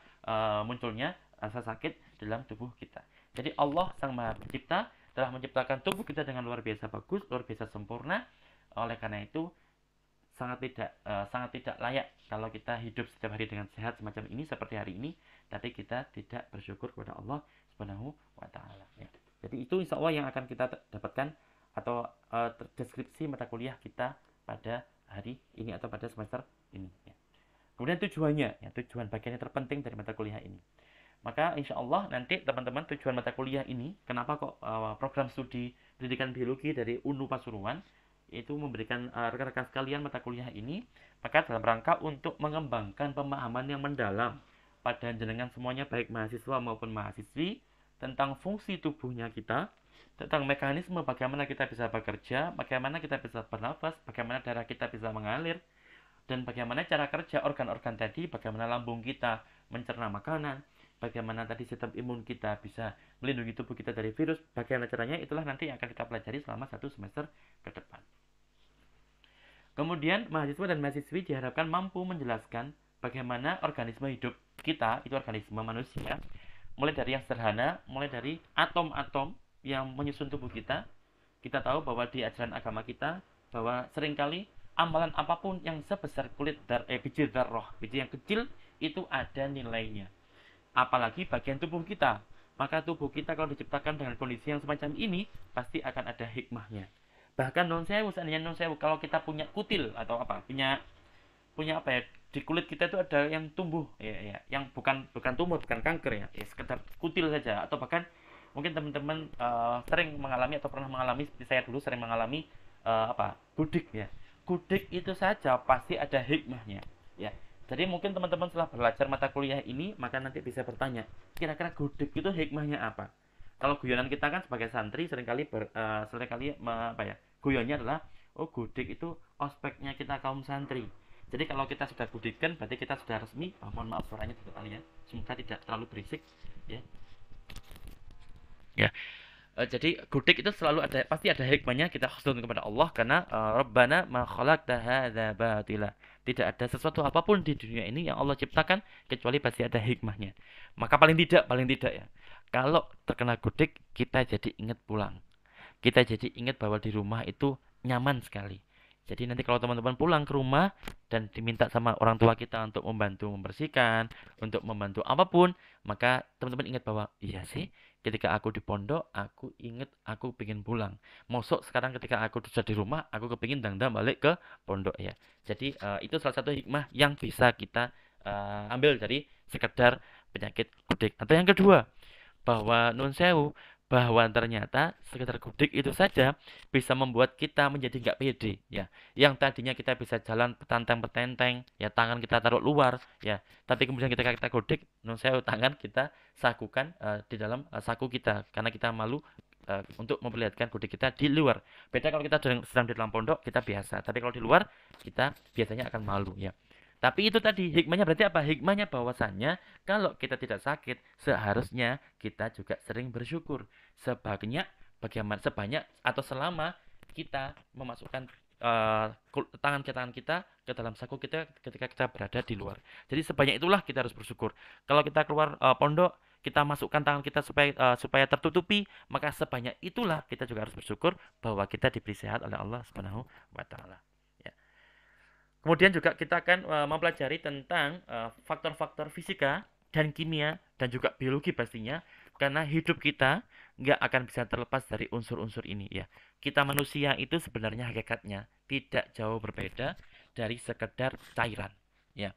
Speaker 1: munculnya rasa sakit dalam tubuh kita. Jadi Allah Sang Maha Pencipta telah menciptakan tubuh kita dengan luar biasa bagus, luar biasa sempurna. Oleh karena itu sangat tidak layak kalau kita hidup setiap hari dengan sehat semacam ini seperti hari ini, tapi kita tidak bersyukur kepada Allah Subhanahu wa taala. Ya. Jadi itu insya Allah yang akan kita dapatkan atau deskripsi mata kuliah kita pada hari ini atau pada semester ini. Ya. Kemudian tujuannya, ya, tujuan bagian yang terpenting dari mata kuliah ini. Maka insya Allah nanti teman-teman tujuan mata kuliah ini, kenapa kok program studi pendidikan biologi dari UNU Pasuruan itu memberikan rekan-rekan sekalian mata kuliah ini, maka dalam rangka untuk mengembangkan pemahaman yang mendalam pada jenengan semuanya, baik mahasiswa maupun mahasiswi, tentang fungsi tubuhnya kita, tentang mekanisme bagaimana kita bisa bekerja, bagaimana kita bisa bernafas, bagaimana darah kita bisa mengalir, dan bagaimana cara kerja organ-organ tadi, bagaimana lambung kita mencerna makanan, bagaimana tadi sistem imun kita bisa melindungi tubuh kita dari virus, bagaimana caranya, itulah nanti yang akan kita pelajari selama 1 semester ke depan. Kemudian mahasiswa dan mahasiswi diharapkan mampu menjelaskan bagaimana organisme hidup kita, itu organisme manusia, mulai dari yang sederhana, mulai dari atom-atom yang menyusun tubuh kita. Kita tahu bahwa di ajaran agama kita, bahwa seringkali amalan apapun yang sebesar biji darah, biji yang kecil, itu ada nilainya. Apalagi bagian tubuh kita. Maka tubuh kita kalau diciptakan dengan kondisi yang semacam ini, pasti akan ada hikmahnya. Bahkan non sewu, seandainya non sewu, kalau kita punya kutil atau apa, punya apa ya, di kulit kita itu ada yang tumbuh ya, yang bukan bukan tumor, bukan kanker ya sekedar kutil saja, atau bahkan mungkin teman-teman sering mengalami atau pernah mengalami, seperti saya dulu sering mengalami apa, gudik ya. Gudik itu saja pasti ada hikmahnya ya. Jadi mungkin teman-teman setelah belajar mata kuliah ini, maka nanti bisa bertanya, kira-kira gudik itu hikmahnya apa. Kalau guyonan kita kan sebagai santri seringkali apa ya, guyonnya adalah, oh gudik itu ospeknya kita kaum santri. Jadi kalau kita sudah gudikan berarti kita sudah resmi. Mohon maaf suaranya tidak kali ya, semoga tidak terlalu berisik ya. Ya, jadi gudik itu selalu ada, pasti ada hikmahnya, kita husnuzon kepada Allah karena Rabbana ma khalaqta hadza batila. Tidak ada sesuatu apapun di dunia ini yang Allah ciptakan kecuali pasti ada hikmahnya. Maka paling tidak ya, kalau terkena gudik kita jadi ingat pulang. Kita jadi ingat bahwa di rumah itu nyaman sekali. Jadi nanti kalau teman-teman pulang ke rumah dan diminta sama orang tua kita untuk membantu membersihkan, untuk membantu apapun, maka teman-teman ingat bahwa iya sih, ketika aku di pondok, aku ingat aku pengen pulang. Mosok sekarang ketika aku sudah di rumah, aku kepingin dang-dang balik ke pondok ya. Jadi itu salah satu hikmah yang bisa kita ambil dari sekedar penyakit gudik. Atau yang kedua, bahwa nun sewu, bahwa ternyata sekedar gudik itu saja bisa membuat kita menjadi nggak pede ya. Yang tadinya kita bisa jalan petanteng-petenteng ya, tangan kita taruh luar ya, tapi kemudian kita gudik, nun sewu, tangan kita sakukan di dalam saku kita karena kita malu untuk memperlihatkan gudik kita di luar. Beda kalau kita sedang di dalam pondok, kita biasa, tapi kalau di luar kita biasanya akan malu ya. Tapi itu tadi hikmahnya, berarti apa? Hikmahnya bahwasannya kalau kita tidak sakit, seharusnya kita juga sering bersyukur. Sebanyak atau selama kita memasukkan tangan kita ke dalam saku kita ketika kita berada di luar. Jadi sebanyak itulah kita harus bersyukur. Kalau kita keluar pondok, kita masukkan tangan kita supaya tertutupi, maka sebanyak itulah kita juga harus bersyukur bahwa kita diberi sehat oleh Allah Subhanahu wa taala. Kemudian juga kita akan mempelajari tentang faktor-faktor fisika dan kimia dan juga biologi pastinya, karena hidup kita nggak akan bisa terlepas dari unsur-unsur ini ya. Kita manusia itu sebenarnya hakikatnya tidak jauh berbeda dari sekedar cairan ya.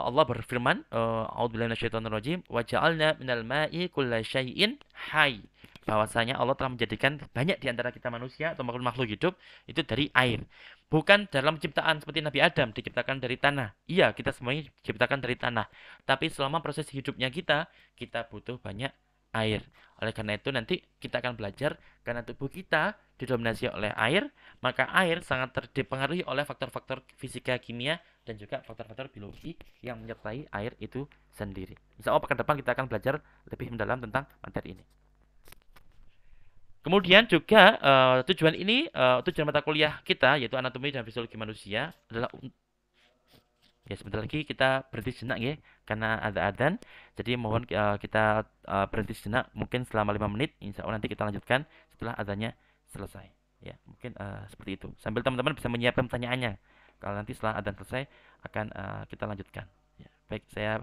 Speaker 1: Allah berfirman, A'udzubillahi minasyaitonirrajim, wa ja'alna minal ma'i kulla syai'in hayy. Bahwasanya Allah telah menjadikan banyak di antara kita manusia atau makhluk hidup itu dari air. Bukan dalam ciptaan seperti Nabi Adam diciptakan dari tanah. Iya, kita semuanya diciptakan dari tanah. Tapi selama proses hidupnya kita butuh banyak air. Oleh karena itu nanti kita akan belajar, karena tubuh kita didominasi oleh air, maka air sangat dipengaruhi oleh faktor-faktor fisika, kimia, dan juga faktor-faktor biologi yang menyertai air itu sendiri. Insya Allah pekan depan kita akan belajar lebih mendalam tentang materi ini. Kemudian juga tujuan mata kuliah kita yaitu anatomi dan fisiologi manusia adalah ya, sebentar lagi kita berhenti sejenak ya karena ada adzan. Jadi mohon kita berhenti sejenak mungkin selama 5 menit. Insya Allah nanti kita lanjutkan setelah adzannya selesai. Ya, mungkin seperti itu. Sambil teman-teman bisa menyiapkan pertanyaannya. Kalau nanti setelah adzan selesai akan kita lanjutkan. Ya, baik, saya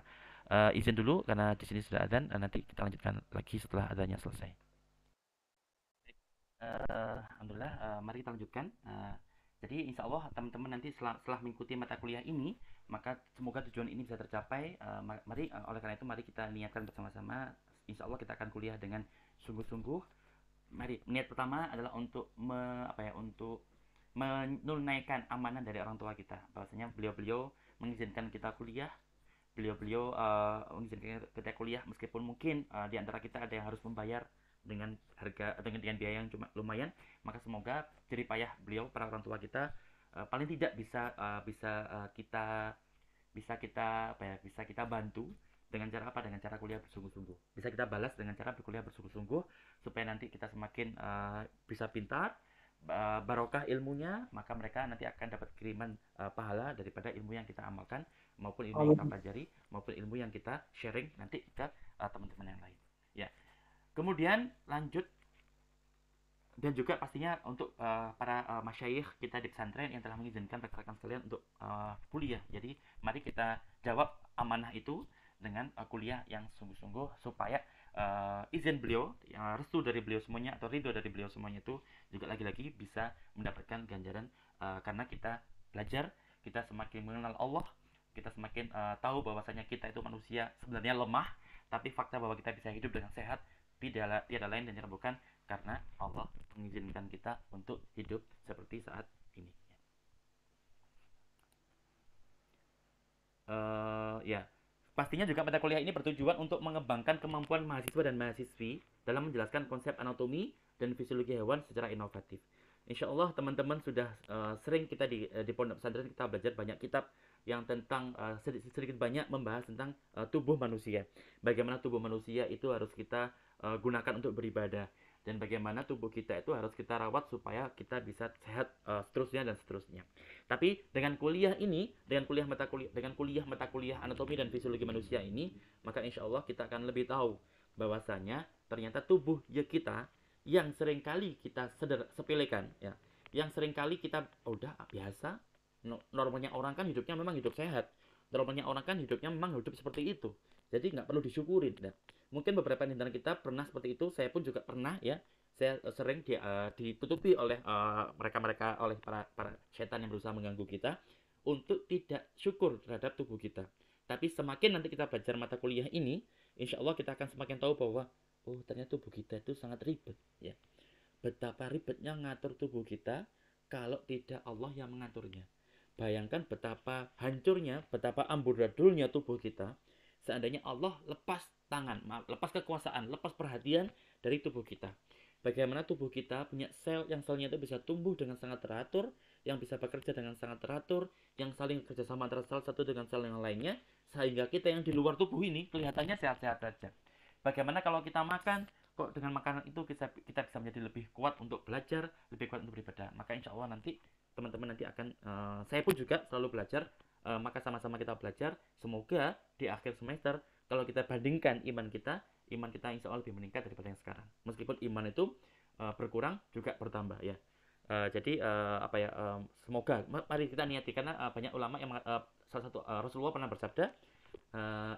Speaker 1: izin dulu karena di sini sudah adzan, nanti kita lanjutkan lagi setelah adzannya selesai. Alhamdulillah, mari kita lanjutkan. Jadi insya Allah teman-teman nanti setelah mengikuti mata kuliah ini, maka semoga tujuan ini bisa tercapai. Oleh karena itu mari kita niatkan bersama-sama. Insya Allah kita akan kuliah dengan sungguh-sungguh. Mari, niat pertama adalah untuk untuk menunaikan amanah dari orang tua kita. Bahwasanya beliau-beliau mengizinkan kita kuliah. Beliau-beliau mengizinkan kita kuliah meskipun mungkin di antara kita ada yang harus membayar dengan harga atau dengan biaya yang cuma lumayan, maka semoga jerih payah beliau, para orang tua kita, paling tidak bisa kita bantu dengan cara apa? Dengan cara kuliah bersungguh-sungguh. Bisa kita balas dengan cara berkuliah bersungguh-sungguh supaya nanti kita semakin bisa pintar, barokah ilmunya, maka mereka nanti akan dapat kiriman pahala daripada ilmu yang kita amalkan, maupun ilmu yang kita pelajari, maupun ilmu yang kita sharing nanti ke teman-teman yang lain. Ya. Kemudian lanjut, dan juga pastinya untuk para masyayikh kita di pesantren yang telah mengizinkan rekan-rekan sekalian untuk kuliah. Jadi mari kita jawab amanah itu dengan kuliah yang sungguh-sungguh supaya izin beliau, restu dari beliau semuanya atau ridho dari beliau semuanya, itu juga lagi-lagi bisa mendapatkan ganjaran karena kita belajar, kita semakin mengenal Allah, kita semakin tahu bahwasanya kita itu manusia sebenarnya lemah, tapi fakta bahwa kita bisa hidup dengan sehat tiada lain dan bukan karena Allah mengizinkan kita untuk hidup seperti saat ini. Ya, pastinya juga mata kuliah ini bertujuan untuk mengembangkan kemampuan mahasiswa dan mahasiswi dalam menjelaskan konsep anatomi dan fisiologi hewan secara inovatif. Insya Allah teman-teman sudah sering kita di pondok pesantren kita belajar banyak kitab yang tentang sedikit banyak membahas tentang tubuh manusia. Bagaimana tubuh manusia itu harus kita gunakan untuk beribadah, dan bagaimana tubuh kita itu harus kita rawat supaya kita bisa sehat seterusnya dan seterusnya. Tapi dengan kuliah ini, dengan kuliah mata kuliah anatomi dan fisiologi manusia ini, maka insya Allah kita akan lebih tahu bahwasanya ternyata tubuh kita yang seringkali kita sepelekan, ya, yang seringkali kita udah biasa, normalnya orang kan hidupnya memang hidup sehat, normalnya orang kan hidupnya memang hidup seperti itu, jadi nggak perlu disyukurin. Nah, mungkin beberapa di antara kita pernah seperti itu, saya pun juga pernah, ya. Saya sering ditutupi oleh mereka-mereka, oleh para setan yang berusaha mengganggu kita untuk tidak syukur terhadap tubuh kita. Tapi semakin nanti kita belajar mata kuliah ini, insya Allah kita akan semakin tahu bahwa oh ternyata tubuh kita itu sangat ribet, ya. Betapa ribetnya ngatur tubuh kita kalau tidak Allah yang mengaturnya. Bayangkan betapa hancurnya, betapa amburadulnya tubuh kita seandainya Allah lepas tangan, lepas kekuasaan, lepas perhatian dari tubuh kita. Bagaimana tubuh kita punya sel yang selnya itu bisa tumbuh dengan sangat teratur, yang bisa bekerja dengan sangat teratur, yang saling kerjasama antara sel satu dengan sel yang lainnya, sehingga kita yang di luar tubuh ini kelihatannya sehat-sehat saja. Bagaimana kalau kita makan, kok dengan makanan itu kita bisa menjadi lebih kuat untuk belajar, lebih kuat untuk beribadah. Maka insya Allah nanti teman-teman nanti akan, saya pun juga selalu belajar, maka sama-sama kita belajar. Semoga di akhir semester kalau kita bandingkan iman kita insya Allah lebih meningkat daripada yang sekarang. Meskipun iman itu berkurang juga bertambah, ya. Jadi apa ya, semoga mari kita niati, karena banyak ulama yang salah satu Rasulullah pernah bersabda,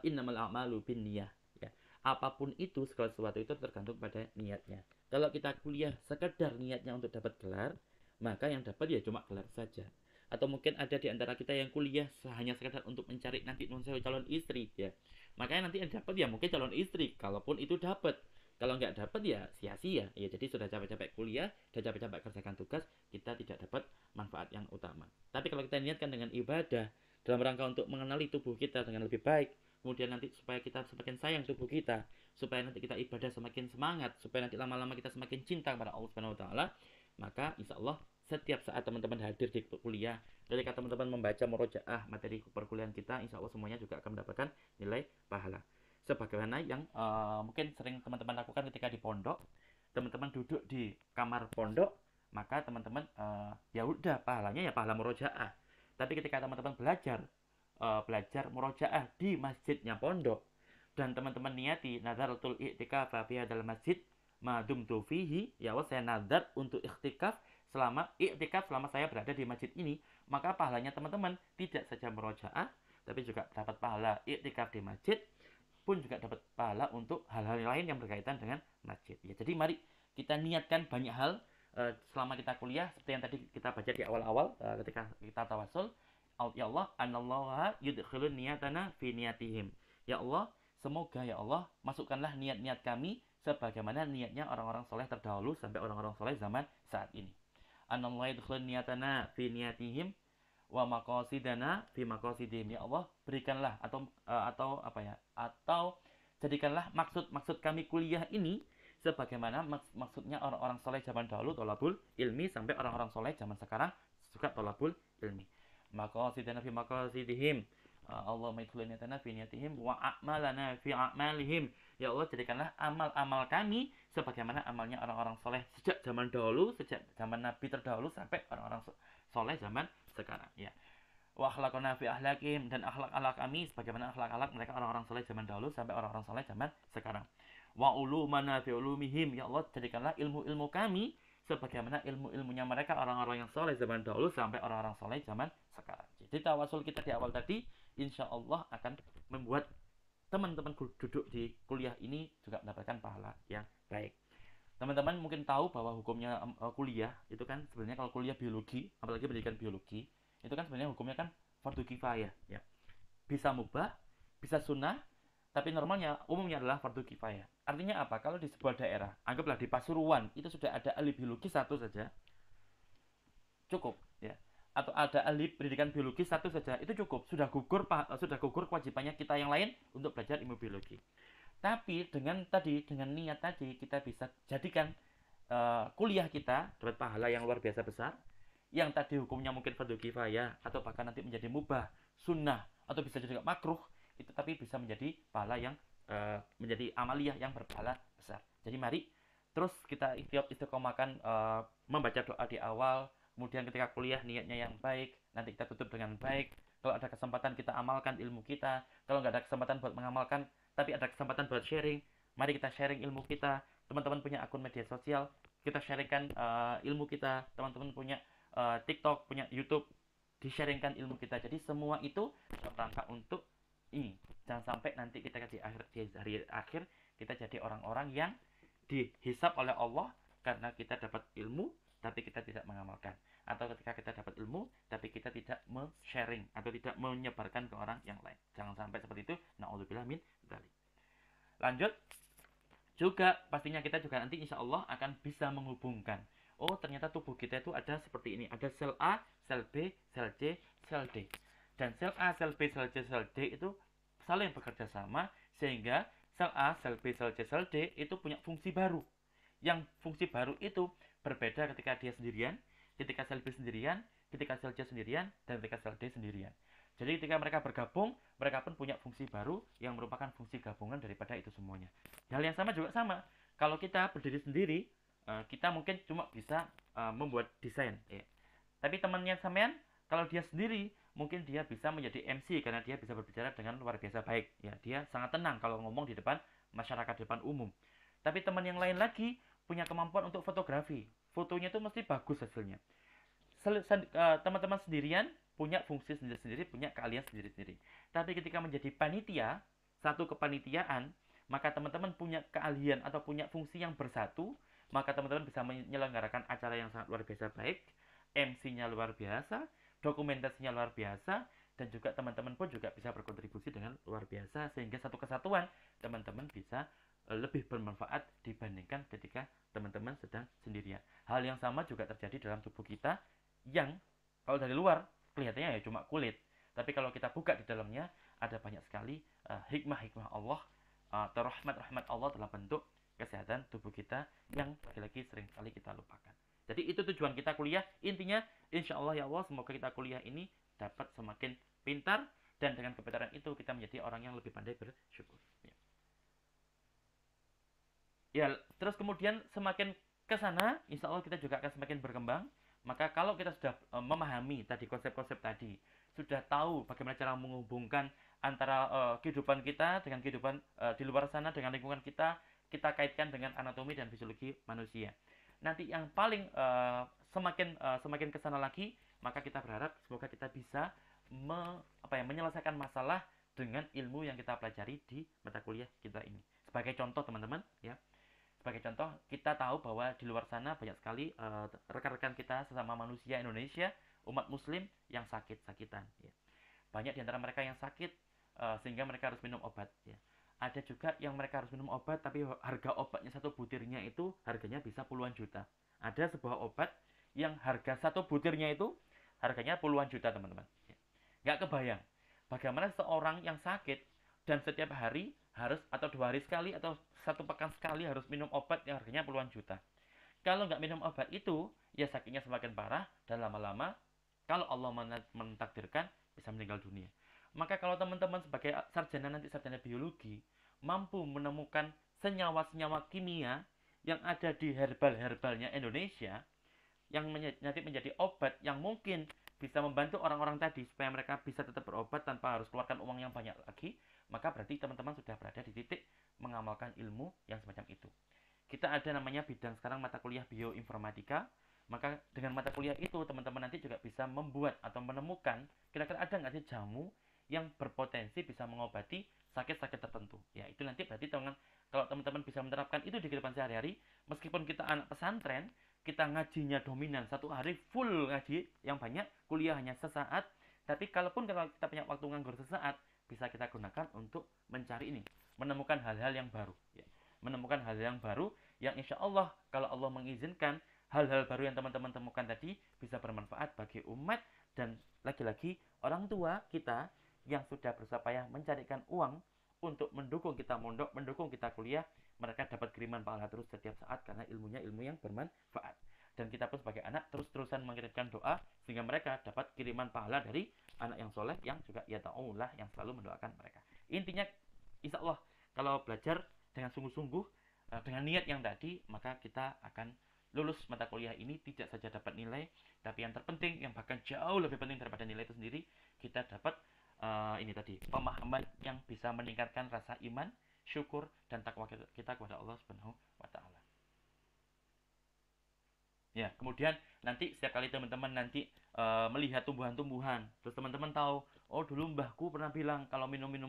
Speaker 1: innamal a'malu binniyah, ya. Apapun itu, segala sesuatu itu tergantung pada niatnya. Kalau kita kuliah sekedar niatnya untuk dapat gelar, maka yang dapat ya cuma gelar saja. Atau mungkin ada di antara kita yang kuliah hanya sekedar untuk mencari nanti calon istri, ya. Makanya nanti yang dapat ya mungkin calon istri, kalaupun itu dapat. Kalau nggak dapat ya sia-sia. Ya, jadi sudah capek-capek kuliah, sudah capek-capek kerjakan tugas, kita tidak dapat manfaat yang utama. Tapi kalau kita niatkan dengan ibadah, dalam rangka untuk mengenali tubuh kita dengan lebih baik, kemudian nanti supaya kita semakin sayang tubuh kita, supaya nanti kita ibadah semakin semangat, supaya nanti lama-lama kita semakin cinta kepada Allah Subhanahu wa taala, maka insya Allah setiap saat teman-teman hadir di kuliah, ketika teman-teman membaca murojaah materi perkuliahan kita, insya Allah semuanya juga akan mendapatkan nilai pahala. Sebagaimana yang mungkin sering teman-teman lakukan ketika di pondok, teman-teman duduk di kamar pondok, maka teman-teman ya udah pahalanya ya pahala murojaah. Tapi ketika teman-teman belajar murojaah di masjidnya pondok, dan teman-teman niati nazaratul i'tikaf fi hadzal masjid ma dumtu fihi, ya Allah saya nazar untuk iktikaf selama saya berada di masjid ini, maka pahalanya teman-teman tidak saja murojaah, tapi juga dapat pahala iktikaf di masjid, pun juga dapat pahala untuk hal-hal lain yang berkaitan dengan masjid, ya. Jadi mari kita niatkan banyak hal selama kita kuliah, seperti yang tadi kita baca di awal-awal ketika kita tawasul. Ya Allah, anallaha yudkhilun niyatana fi niyatihim. Ya Allah, semoga ya Allah masukkanlah niat-niat kami sebagaimana niatnya orang-orang soleh terdahulu sampai orang-orang soleh zaman saat ini. Anallaha yudkhilun niyatana fi niyatihim wa maqasidana fi maqasidihim. Ya Allah, berikanlah atau apa ya? Atau jadikanlah maksud kami kuliah ini sebagaimana maksudnya orang-orang soleh zaman dahulu tolabul ilmi, sampai orang-orang soleh zaman sekarang juga tolabul ilmi. Maqasidana fi maqasidihim. Allahumma idkhilna niyatana fi niyatihim wa a'malana fi a'malihim. Ya Allah, jadikanlah amal-amal kami sebagaimana amalnya orang-orang soleh sejak zaman dahulu, sejak zaman Nabi terdahulu sampai orang-orang soleh zaman sekarang, ya. Wa akhlaqna fi akhlaqihim, dan akhlak-akhlak kami sebagaimana akhlak-akhlak mereka orang-orang soleh zaman dahulu sampai orang-orang soleh zaman sekarang. Wa ulumana fi ulumihim. Ya Allah, jadikanlah ilmu-ilmu kami sebagaimana ilmu-ilmunya mereka orang-orang yang soleh zaman dahulu sampai orang-orang soleh zaman sekarang. Jadi tawasul kita di awal tadi insya Allah akan membuat teman-teman duduk di kuliah ini juga mendapatkan pahala yang baik. Teman-teman mungkin tahu bahwa hukumnya kuliah itu kan sebenarnya, kalau kuliah biologi, apalagi pendidikan biologi, itu kan sebenarnya hukumnya kan fardu kifayah ya. Bisa mubah, bisa sunnah, tapi normalnya umumnya adalah fardu kifayah. Artinya apa? Kalau di sebuah daerah, anggaplah di Pasuruan, itu sudah ada ahli biologi satu saja, cukup ya. Atau ada ahli pendidikan biologi satu saja, itu cukup. Sudah gugur kewajibannya kita yang lain untuk belajar ilmu biologi. Tapi dengan niat tadi, kita bisa jadikan kuliah kita dapat pahala yang luar biasa besar. Yang tadi hukumnya mungkin fardu kifayah, atau bahkan nanti menjadi mubah, sunnah, atau bisa juga makruh, itu tapi bisa menjadi pahala yang menjadi amaliyah yang berpahala besar. Jadi mari terus kita istiqomahkan membaca doa di awal, kemudian ketika kuliah niatnya yang baik, nanti kita tutup dengan baik. Kalau ada kesempatan kita amalkan ilmu kita, kalau nggak ada kesempatan buat mengamalkan tapi ada kesempatan buat sharing, mari kita sharing ilmu kita. Teman-teman punya akun media sosial, kita sharingkan ilmu kita. Teman-teman punya TikTok, punya YouTube, di-sharingkan ilmu kita. Jadi semua itu dalam rangka untuk ini, jangan sampai nanti kita di hari akhir kita jadi orang-orang yang dihisap oleh Allah karena kita dapat ilmu tapi kita tidak mengamalkan, atau ketika kita dapat ilmu tapi kita tidak sharing atau tidak menyebarkan ke orang yang lain. Jangan sampai seperti itu. Na'udzubillah min dzalik. Lanjut, juga pastinya kita juga nanti insya Allah akan bisa menghubungkan, oh ternyata tubuh kita itu ada seperti ini, ada sel A, sel B, sel C, sel D. Dan sel A, sel B, sel C, sel D itu saling bekerja sama, sehingga sel A, sel B, sel C, sel D itu punya fungsi baru. Yang fungsi baru itu berbeda ketika dia sendirian, ketika sel B sendirian, ketika sel C sendirian, dan ketika sel D sendirian. Jadi ketika mereka bergabung, mereka pun punya fungsi baru yang merupakan fungsi gabungan daripada itu semuanya. Hal yang sama juga sama. Kalau kita berdiri sendiri, kita mungkin cuma bisa membuat desain. Ya. Tapi temannya sampean, kalau dia sendiri, mungkin dia bisa menjadi MC karena dia bisa berbicara dengan luar biasa baik. Ya, dia sangat tenang kalau ngomong di depan masyarakat, di depan umum. Tapi teman yang lain lagi punya kemampuan untuk fotografi. Fotonya itu mesti bagus hasilnya. Teman-teman sendirian punya fungsi sendiri-sendiri, punya keahlian sendiri-sendiri. Tapi ketika menjadi panitia, satu kepanitiaan, maka teman-teman punya keahlian atau punya fungsi yang bersatu, maka teman-teman bisa menyelenggarakan acara yang sangat luar biasa baik, MC-nya luar biasa, dokumentasinya luar biasa, dan juga teman-teman pun juga bisa berkontribusi dengan luar biasa, sehingga satu kesatuan teman-teman bisa lebih bermanfaat dibandingkan ketika teman-teman sedang sendirian. Hal yang sama juga terjadi dalam tubuh kita, yang kalau dari luar kelihatannya ya cuma kulit, tapi kalau kita buka di dalamnya ada banyak sekali hikmah-hikmah Allah atau rahmat-rahmat Allah dalam bentuk kesehatan tubuh kita yang lagi-lagi sering kali kita lupakan. Jadi itu tujuan kita kuliah. Intinya insya Allah ya Allah, semoga kita kuliah ini dapat semakin pintar, dan dengan kepintaran itu kita menjadi orang yang lebih pandai bersyukur. Ya, terus kemudian semakin ke sana, insya Allah kita juga akan semakin berkembang. Maka kalau kita sudah memahami tadi konsep-konsep tadi, sudah tahu bagaimana cara menghubungkan antara kehidupan kita dengan kehidupan di luar sana, dengan lingkungan kita kaitkan dengan anatomi dan fisiologi manusia. Nanti yang paling semakin ke sana lagi, maka kita berharap semoga kita bisa menyelesaikan masalah dengan ilmu yang kita pelajari di mata kuliah kita ini. Sebagai contoh teman-teman, ya. Sebagai contoh, kita tahu bahwa di luar sana banyak sekali rekan-rekan kita sesama manusia Indonesia, umat muslim yang sakit-sakitan. Ya. Banyak di antara mereka yang sakit sehingga mereka harus minum obat. Ya. Ada juga yang mereka harus minum obat, tapi harga obatnya satu butirnya itu harganya bisa puluhan juta. Ada sebuah obat yang harga satu butirnya itu harganya puluhan juta, teman-teman. Ya. Nggak kebayang bagaimana seorang yang sakit dan setiap hari harus, atau 2 hari sekali atau 1 pekan sekali harus minum obat yang harganya puluhan juta. Kalau nggak minum obat itu, ya sakitnya semakin parah, dan lama-lama kalau Allah mentakdirkan bisa meninggal dunia. Maka kalau teman-teman sebagai sarjana nanti, sarjana biologi, mampu menemukan senyawa-senyawa kimia yang ada di herbal-herbalnya Indonesia, yang nanti menjadi obat yang mungkin bisa membantu orang-orang tadi supaya mereka bisa tetap berobat tanpa harus keluarkan uang yang banyak lagi, maka berarti teman-teman sudah berada di titik mengamalkan ilmu yang semacam itu. Kita ada namanya bidang sekarang mata kuliah bioinformatika, maka dengan mata kuliah itu teman-teman nanti juga bisa membuat atau menemukan kira-kira ada nggak sih jamu yang berpotensi bisa mengobati sakit-sakit tertentu. Ya, itu nanti berarti kalau teman-teman bisa menerapkan itu di kehidupan sehari-hari, meskipun kita anak pesantren, kita ngajinya dominan satu hari full ngaji yang banyak, kuliah hanya sesaat, tapi kalaupun kalau kita punya waktu nganggur sesaat, bisa kita gunakan untuk mencari ini, menemukan hal-hal yang baru. Ya. Menemukan hal yang baru yang insya Allah kalau Allah mengizinkan hal-hal baru yang teman-teman temukan tadi bisa bermanfaat bagi umat dan lagi-lagi orang tua kita yang sudah berusaha payah mencarikan uang untuk mendukung kita mondok, mendukung kita kuliah, mereka dapat kiriman pahala terus setiap saat karena ilmunya ilmu yang bermanfaat. Dan kita pun sebagai anak terus-terusan mengirimkan doa sehingga mereka dapat kiriman pahala dari anak yang soleh yang juga ya ta'ullah yang selalu mendoakan mereka. Intinya insya Allah kalau belajar dengan sungguh-sungguh dengan niat yang tadi, maka kita akan lulus mata kuliah ini tidak saja dapat nilai, tapi yang terpenting, yang bahkan jauh lebih penting daripada nilai itu sendiri, kita dapat ini tadi pemahaman yang bisa meningkatkan rasa iman, syukur dan takwa kita kepada Allah Subhanahu wa taala. Ya, kemudian nanti setiap kali teman-teman nanti melihat tumbuhan-tumbuhan, terus teman-teman tahu, oh dulu mbahku pernah bilang kalau minum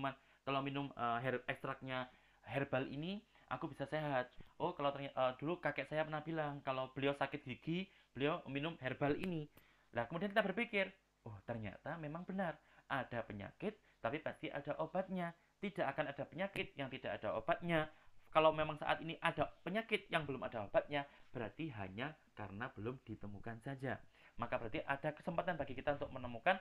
Speaker 1: ekstraknya herbal ini aku bisa sehat. Oh, kalau dulu kakek saya pernah bilang kalau beliau sakit gigi, beliau minum herbal ini. Nah, kemudian kita berpikir, oh ternyata memang benar. Ada penyakit, tapi pasti ada obatnya. Tidak akan ada penyakit yang tidak ada obatnya. Kalau memang saat ini ada penyakit yang belum ada obatnya, berarti hanya karena belum ditemukan saja. Maka berarti ada kesempatan bagi kita untuk menemukan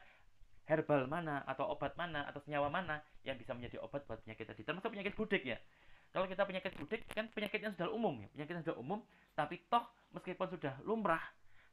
Speaker 1: herbal mana, atau obat mana, atau senyawa mana yang bisa menjadi obat buat penyakit tadi. Termasuk penyakit budik ya. Kalau kita penyakit budik, kan penyakitnya sudah umum ya. Penyakitnya sudah umum, tapi toh meskipun sudah lumrah,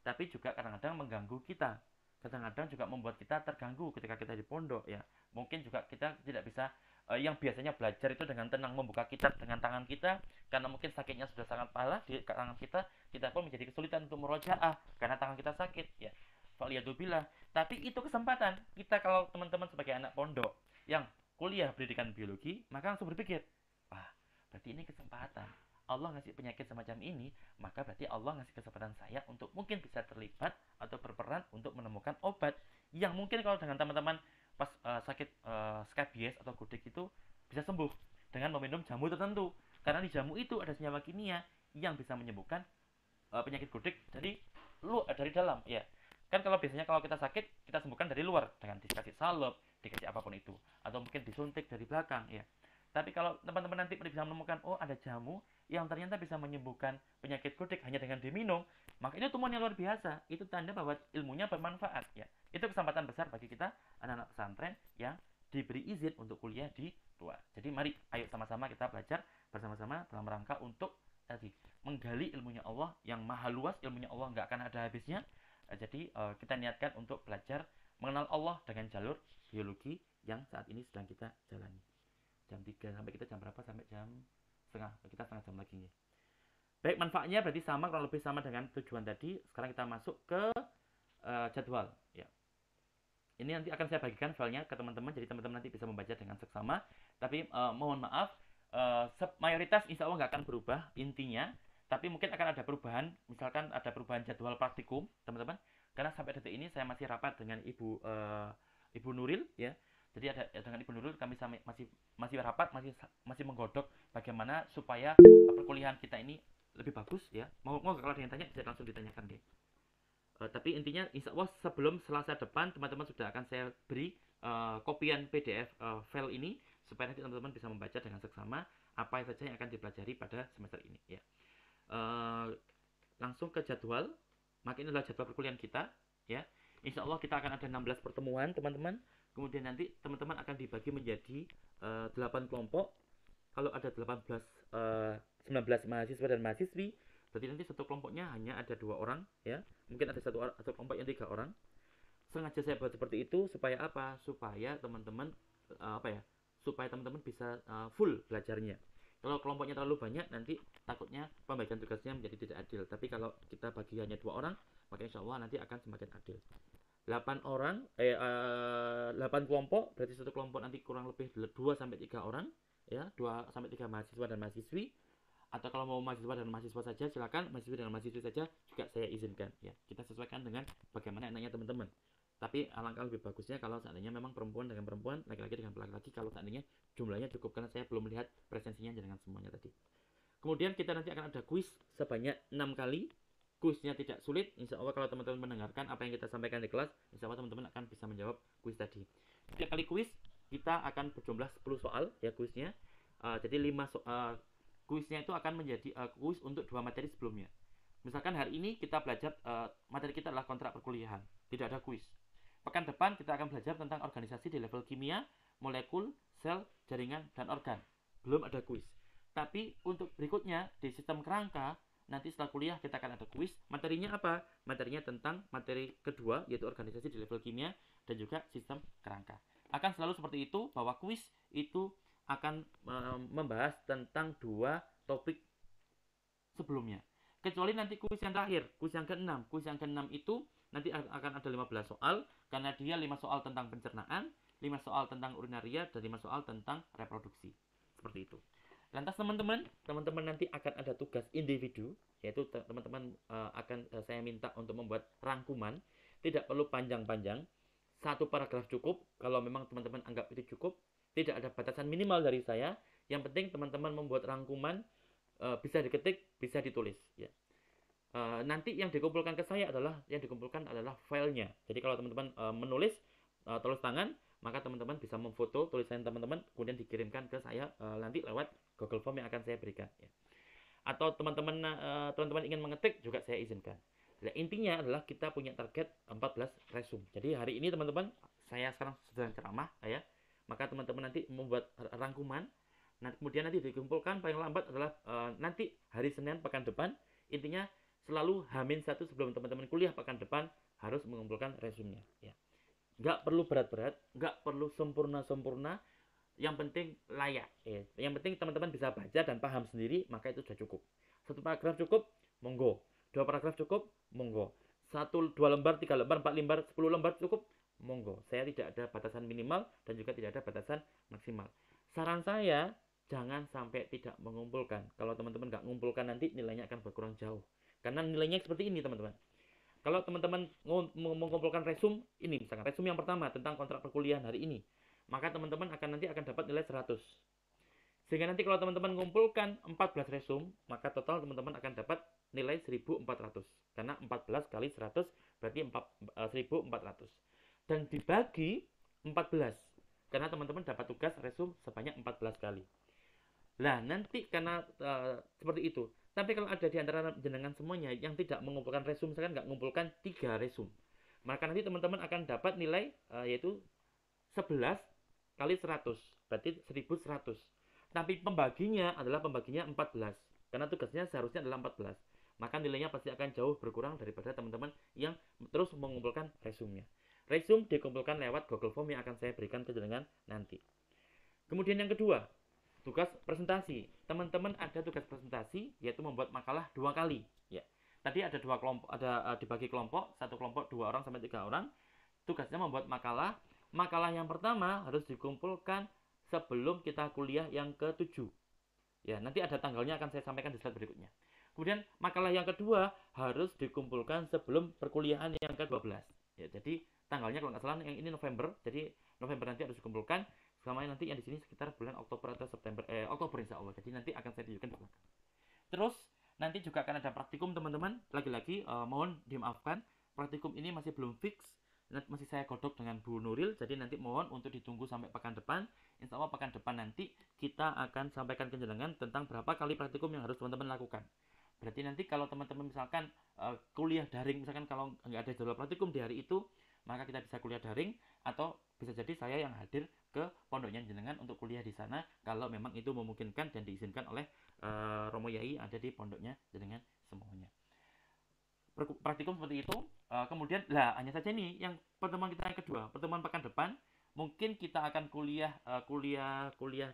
Speaker 1: tapi juga kadang-kadang mengganggu kita. Kadang-kadang juga membuat kita terganggu ketika kita di pondok ya. Mungkin juga kita tidak bisa yang biasanya belajar itu dengan tenang membuka kitab dengan tangan kita, karena mungkin sakitnya sudah sangat parah di tangan kita pun menjadi kesulitan untuk murojaah karena tangan kita sakit ya. Faliyadzubillah. Tapi itu kesempatan kita kalau teman-teman sebagai anak pondok yang kuliah pendidikan biologi, maka langsung berpikir, wah, berarti ini kesempatan. Allah ngasih penyakit semacam ini, maka berarti Allah ngasih kesempatan saya untuk mungkin bisa terlibat atau berperan untuk menemukan obat yang mungkin kalau dengan teman-teman pas sakit skabies atau gudik itu bisa sembuh dengan meminum jamu tertentu. Karena di jamu itu ada senyawa kimia yang bisa menyembuhkan penyakit gudik dari dalam ya. Kan kalau biasanya kalau kita sakit, kita sembuhkan dari luar dengan dikasih salep, dikasih apapun itu, atau mungkin disuntik dari belakang ya. Tapi kalau teman-teman nanti bisa menemukan, oh ada jamu yang ternyata bisa menyembuhkan penyakit gudik hanya dengan diminum, maka itu temuan yang luar biasa. Itu tanda bahwa ilmunya bermanfaat ya. Itu kesempatan besar bagi kita anak-anak pesantren yang diberi izin untuk kuliah di luar. Jadi mari ayo sama-sama kita belajar bersama-sama dalam rangka untuk tadi menggali ilmunya Allah yang maha luas, ilmunya Allah nggak akan ada habisnya. Jadi kita niatkan untuk belajar mengenal Allah dengan jalur biologi yang saat ini sedang kita jalani. Jam 3 sampai kita jam berapa? Sampai jam setengah jam lagi ya. Baik, manfaatnya berarti sama, kurang lebih sama dengan tujuan tadi. Sekarang kita masuk ke jadwal ya. Ini nanti akan saya bagikan filenya ke teman-teman, jadi teman-teman nanti bisa membaca dengan seksama. Tapi mohon maaf, mayoritas insya Allah nggak akan berubah intinya, tapi mungkin akan ada perubahan, misalkan ada perubahan jadwal praktikum teman-teman, karena sampai detik ini saya masih rapat dengan Ibu Nuril ya. Jadi dengan Ibu Nuril kami masih rapat, masih menggodok bagaimana supaya perkuliahan kita ini lebih bagus ya. Mau kalau ada yang tanya bisa langsung ditanyakan deh. Tapi intinya insya Allah sebelum Selasa depan teman-teman sudah akan saya beri kopian PDF file ini supaya nanti teman-teman bisa membaca dengan seksama apa saja yang akan dipelajari pada semester ini ya. Langsung ke jadwal. Maka ini adalah jadwal perkuliahan kita ya. Insya Allah kita akan ada 16 pertemuan teman-teman. Kemudian nanti teman-teman akan dibagi menjadi 8 kelompok. Kalau ada 19 mahasiswa dan mahasiswi, berarti nanti satu kelompoknya hanya ada 2 orang ya. Mungkin ada satu kelompok yang 3 orang. Sengaja saya buat seperti itu supaya apa? Supaya teman-teman supaya teman-teman bisa full belajarnya. Kalau kelompoknya terlalu banyak, nanti takutnya pembagian tugasnya menjadi tidak adil. Tapi kalau kita bagi hanya 2 orang, maka insya Allah nanti akan semakin adil. 8 kelompok, berarti satu kelompok nanti kurang lebih 2 sampai 3 orang ya, 2 sampai 3 mahasiswa dan mahasiswi. Atau kalau mau mahasiswa dan mahasiswa saja silakan, mahasiswa dan mahasiswi saja juga saya izinkan ya. Kita sesuaikan dengan bagaimana enaknya teman-teman. Tapi alangkah lebih bagusnya kalau seandainya memang perempuan dengan perempuan, laki-laki dengan laki-laki, kalau seandainya jumlahnya cukup, karena saya belum melihat presensinya dengan semuanya tadi. Kemudian kita nanti akan ada kuis sebanyak 6 kali. Kuisnya tidak sulit, insya Allah kalau teman-teman mendengarkan apa yang kita sampaikan di kelas, insya Allah teman-teman akan bisa menjawab kuis tadi. Setiap kali kuis kita akan berjumlah 10 soal ya kuisnya. Jadi 5 kuisnya itu akan menjadi kuis untuk 2 materi sebelumnya. Misalkan hari ini kita belajar materi kita adalah kontrak perkuliahan, tidak ada kuis. Pekan depan kita akan belajar tentang organisasi di level kimia, molekul, sel, jaringan, dan organ. Belum ada kuis. Tapi untuk berikutnya di sistem kerangka, nanti setelah kuliah kita akan ada kuis. Materinya apa? Materinya tentang materi kedua, yaitu organisasi di level kimia dan juga sistem kerangka. Akan selalu seperti itu, bahwa kuis itu akan membahas tentang 2 topik sebelumnya. Kecuali nanti kuis yang terakhir, kuis yang ke-6. Kuis yang ke-6 itu nanti akan ada 15 soal, karena dia 5 soal tentang pencernaan, 5 soal tentang urinaria, dan 5 soal tentang reproduksi. Seperti itu. Lantas teman-teman nanti akan ada tugas individu, yaitu teman-teman akan saya minta untuk membuat rangkuman, tidak perlu panjang-panjang, 1 paragraf cukup, kalau memang teman-teman anggap itu cukup, tidak ada batasan minimal dari saya, yang penting teman-teman membuat rangkuman, bisa diketik, bisa ditulis ya. Nanti yang dikumpulkan ke saya adalah filenya. Jadi kalau teman-teman menulis tulis tangan, maka teman-teman bisa memfoto tulisan teman-teman kemudian dikirimkan ke saya nanti lewat Google Form yang akan saya berikan ya. Atau teman-teman ingin mengetik juga saya izinkan. Nah, intinya adalah kita punya target 14 resume. Jadi hari ini teman-teman saya sekarang sedang ceramah ya. Maka teman-teman nanti membuat rangkuman. Nah, kemudian nanti dikumpulkan paling lambat adalah nanti hari Senin pekan depan. Intinya selalu H-1 sebelum teman-teman kuliah pekan depan harus mengumpulkan resumenya ya. Nggak perlu berat-berat, nggak perlu sempurna-sempurna, yang penting layak ya. Yang penting teman-teman bisa baca dan paham sendiri, maka itu sudah cukup. 1 paragraf cukup, monggo. 2 paragraf cukup, monggo. 1, 2 lembar, 3 lembar, 4 lembar, 10 lembar cukup, monggo. Saya tidak ada batasan minimal dan juga tidak ada batasan maksimal. Saran saya, jangan sampai tidak mengumpulkan. Kalau teman-teman nggak mengumpulkan, nanti nilainya akan berkurang jauh. Karena nilainya seperti ini teman-teman. Kalau teman-teman mengumpulkan resume, ini misalkan resume yang pertama tentang kontrak perkuliahan hari ini, maka teman-teman nanti akan dapat nilai 100. Sehingga nanti kalau teman-teman mengumpulkan 14 resume, maka total teman-teman akan dapat nilai 1400. Karena 14 kali 100 berarti 1400. Dan dibagi 14. Karena teman-teman dapat tugas resume sebanyak 14 kali. Nah, nanti karena seperti itu. Tapi kalau ada di antara jenengan semuanya yang tidak mengumpulkan resume, misalkan nggak mengumpulkan 3 resume, maka nanti teman-teman akan dapat nilai yaitu 11 kali 100, berarti 1100. Tapi pembaginya 14, karena tugasnya seharusnya adalah 14. Maka nilainya pasti akan jauh berkurang daripada teman-teman yang terus mengumpulkan resume-nya. Resume dikumpulkan lewat Google Form yang akan saya berikan ke jenengan nanti. Kemudian yang kedua, tugas presentasi. Teman-teman ada tugas presentasi, yaitu membuat makalah 2 kali ya. Tadi ada 2 kelompok, ada dibagi kelompok, 1 kelompok 2 orang sampai 3 orang. Tugasnya membuat makalah. Makalah yang pertama harus dikumpulkan sebelum kita kuliah yang ke-7 ya. Nanti ada tanggalnya akan saya sampaikan di slide berikutnya. Kemudian makalah yang kedua harus dikumpulkan sebelum perkuliahan yang ke-12 ya. Jadi tanggalnya kalau nggak salah yang ini November, jadi November nanti harus dikumpulkan. Selama nanti yang di sini sekitar bulan Oktober atau September, Oktober insya Allah. Jadi nanti akan saya tunjukkan di belakang. Terus nanti juga akan ada praktikum teman-teman. Lagi-lagi mohon dimaafkan, praktikum ini masih belum fix. Masih saya godok dengan Bu Nuril. Jadi nanti mohon untuk ditunggu sampai pekan depan. Insya Allah pekan depan nanti kita akan sampaikan ke jenengan tentang berapa kali praktikum yang harus teman-teman lakukan. Berarti nanti kalau teman-teman misalkan kuliah daring, misalkan kalau nggak ada jadwal praktikum di hari itu, maka kita bisa kuliah daring, atau bisa jadi saya yang hadir ke pondoknya jenengan untuk kuliah di sana kalau memang itu memungkinkan dan diizinkan oleh Romo Yai ada di pondoknya jenengan semuanya. Praktikum seperti itu. Kemudian hanya saja nih yang pertemuan kita yang kedua, pertemuan pekan depan, mungkin kita akan kuliah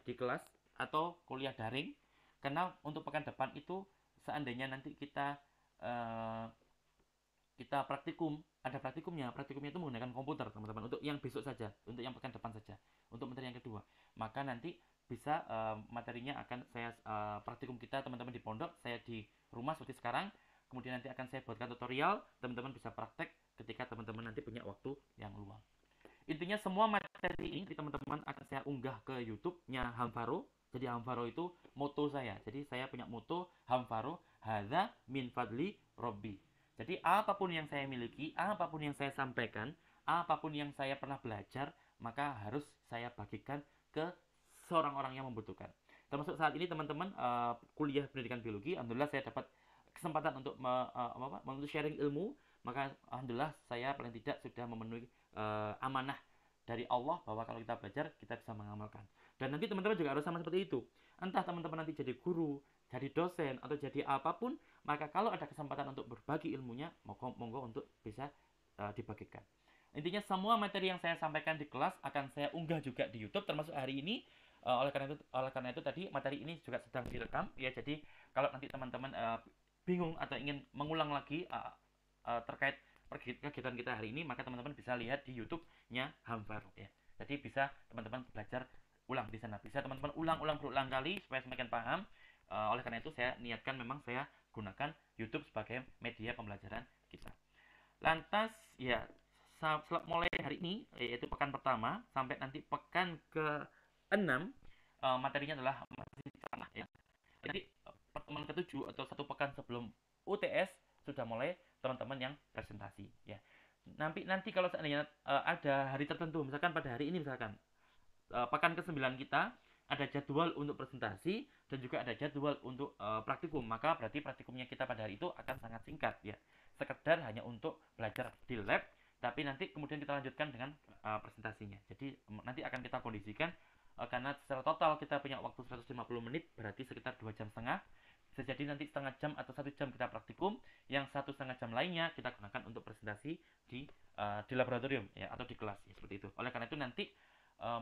Speaker 1: di kelas atau kuliah daring. Karena untuk pekan depan itu seandainya nanti kita praktikum, ada praktikumnya itu menggunakan komputer teman-teman, untuk yang besok saja, untuk yang pekan depan saja, untuk materi yang kedua. Maka nanti bisa materinya akan saya praktikum kita teman-teman di pondok, saya di rumah seperti sekarang, kemudian nanti akan saya buatkan tutorial, teman-teman bisa praktek ketika teman-teman nanti punya waktu yang luang. Intinya semua materi ini teman-teman akan saya unggah ke YouTube-nya Hamfaro. Jadi Hamfaro itu moto saya. Jadi saya punya moto Hamfaro, hadza min fadli Robbi. Jadi apapun yang saya miliki, apapun yang saya sampaikan, apapun yang saya pernah belajar, maka harus saya bagikan ke seorang orang yang membutuhkan. Termasuk saat ini teman-teman kuliah pendidikan biologi, alhamdulillah saya dapat kesempatan untuk untuk sharing ilmu, maka alhamdulillah saya paling tidak sudah memenuhi amanah dari Allah bahwa kalau kita belajar kita bisa mengamalkan. Dan nanti teman-teman juga harus sama seperti itu. Entah teman-teman nanti jadi guru, jadi dosen atau jadi apapun, maka kalau ada kesempatan untuk berbagi ilmunya, monggo untuk bisa dibagikan. Intinya semua materi yang saya sampaikan di kelas akan saya unggah juga di YouTube, termasuk hari ini. Oleh karena itu tadi materi ini juga sedang direkam ya. Jadi kalau nanti teman-teman bingung atau ingin mengulang lagi terkait kegiatan kita hari ini, maka teman-teman bisa lihat di YouTube-nya Hamfaro ya. Jadi bisa teman-teman belajar ulang di sana. Bisa teman-teman ulang berulang kali supaya semakin paham. Oleh karena itu saya niatkan memang saya gunakan YouTube sebagai media pembelajaran kita. Lantas ya mulai hari ini yaitu pekan pertama sampai nanti pekan ke-6 materinya adalah masih sama ya. Jadi pertemuan ke-7 atau satu pekan sebelum UTS sudah mulai teman-teman yang presentasi ya. Nanti kalau seandainya ada hari tertentu, misalkan pada hari ini misalkan pekan ke-9 kita ada jadwal untuk presentasi dan juga ada jadwal untuk praktikum, maka berarti praktikumnya kita pada hari itu akan sangat singkat ya. Sekedar hanya untuk belajar di lab, tapi nanti kemudian kita lanjutkan dengan presentasinya. Jadi nanti akan kita kondisikan karena secara total kita punya waktu 150 menit, berarti sekitar 2 jam setengah. Bisa jadi nanti setengah jam atau 1 jam kita praktikum, yang 1,5 jam lainnya kita gunakan untuk presentasi di laboratorium ya, atau di kelas ya, seperti itu. Oleh karena itu nanti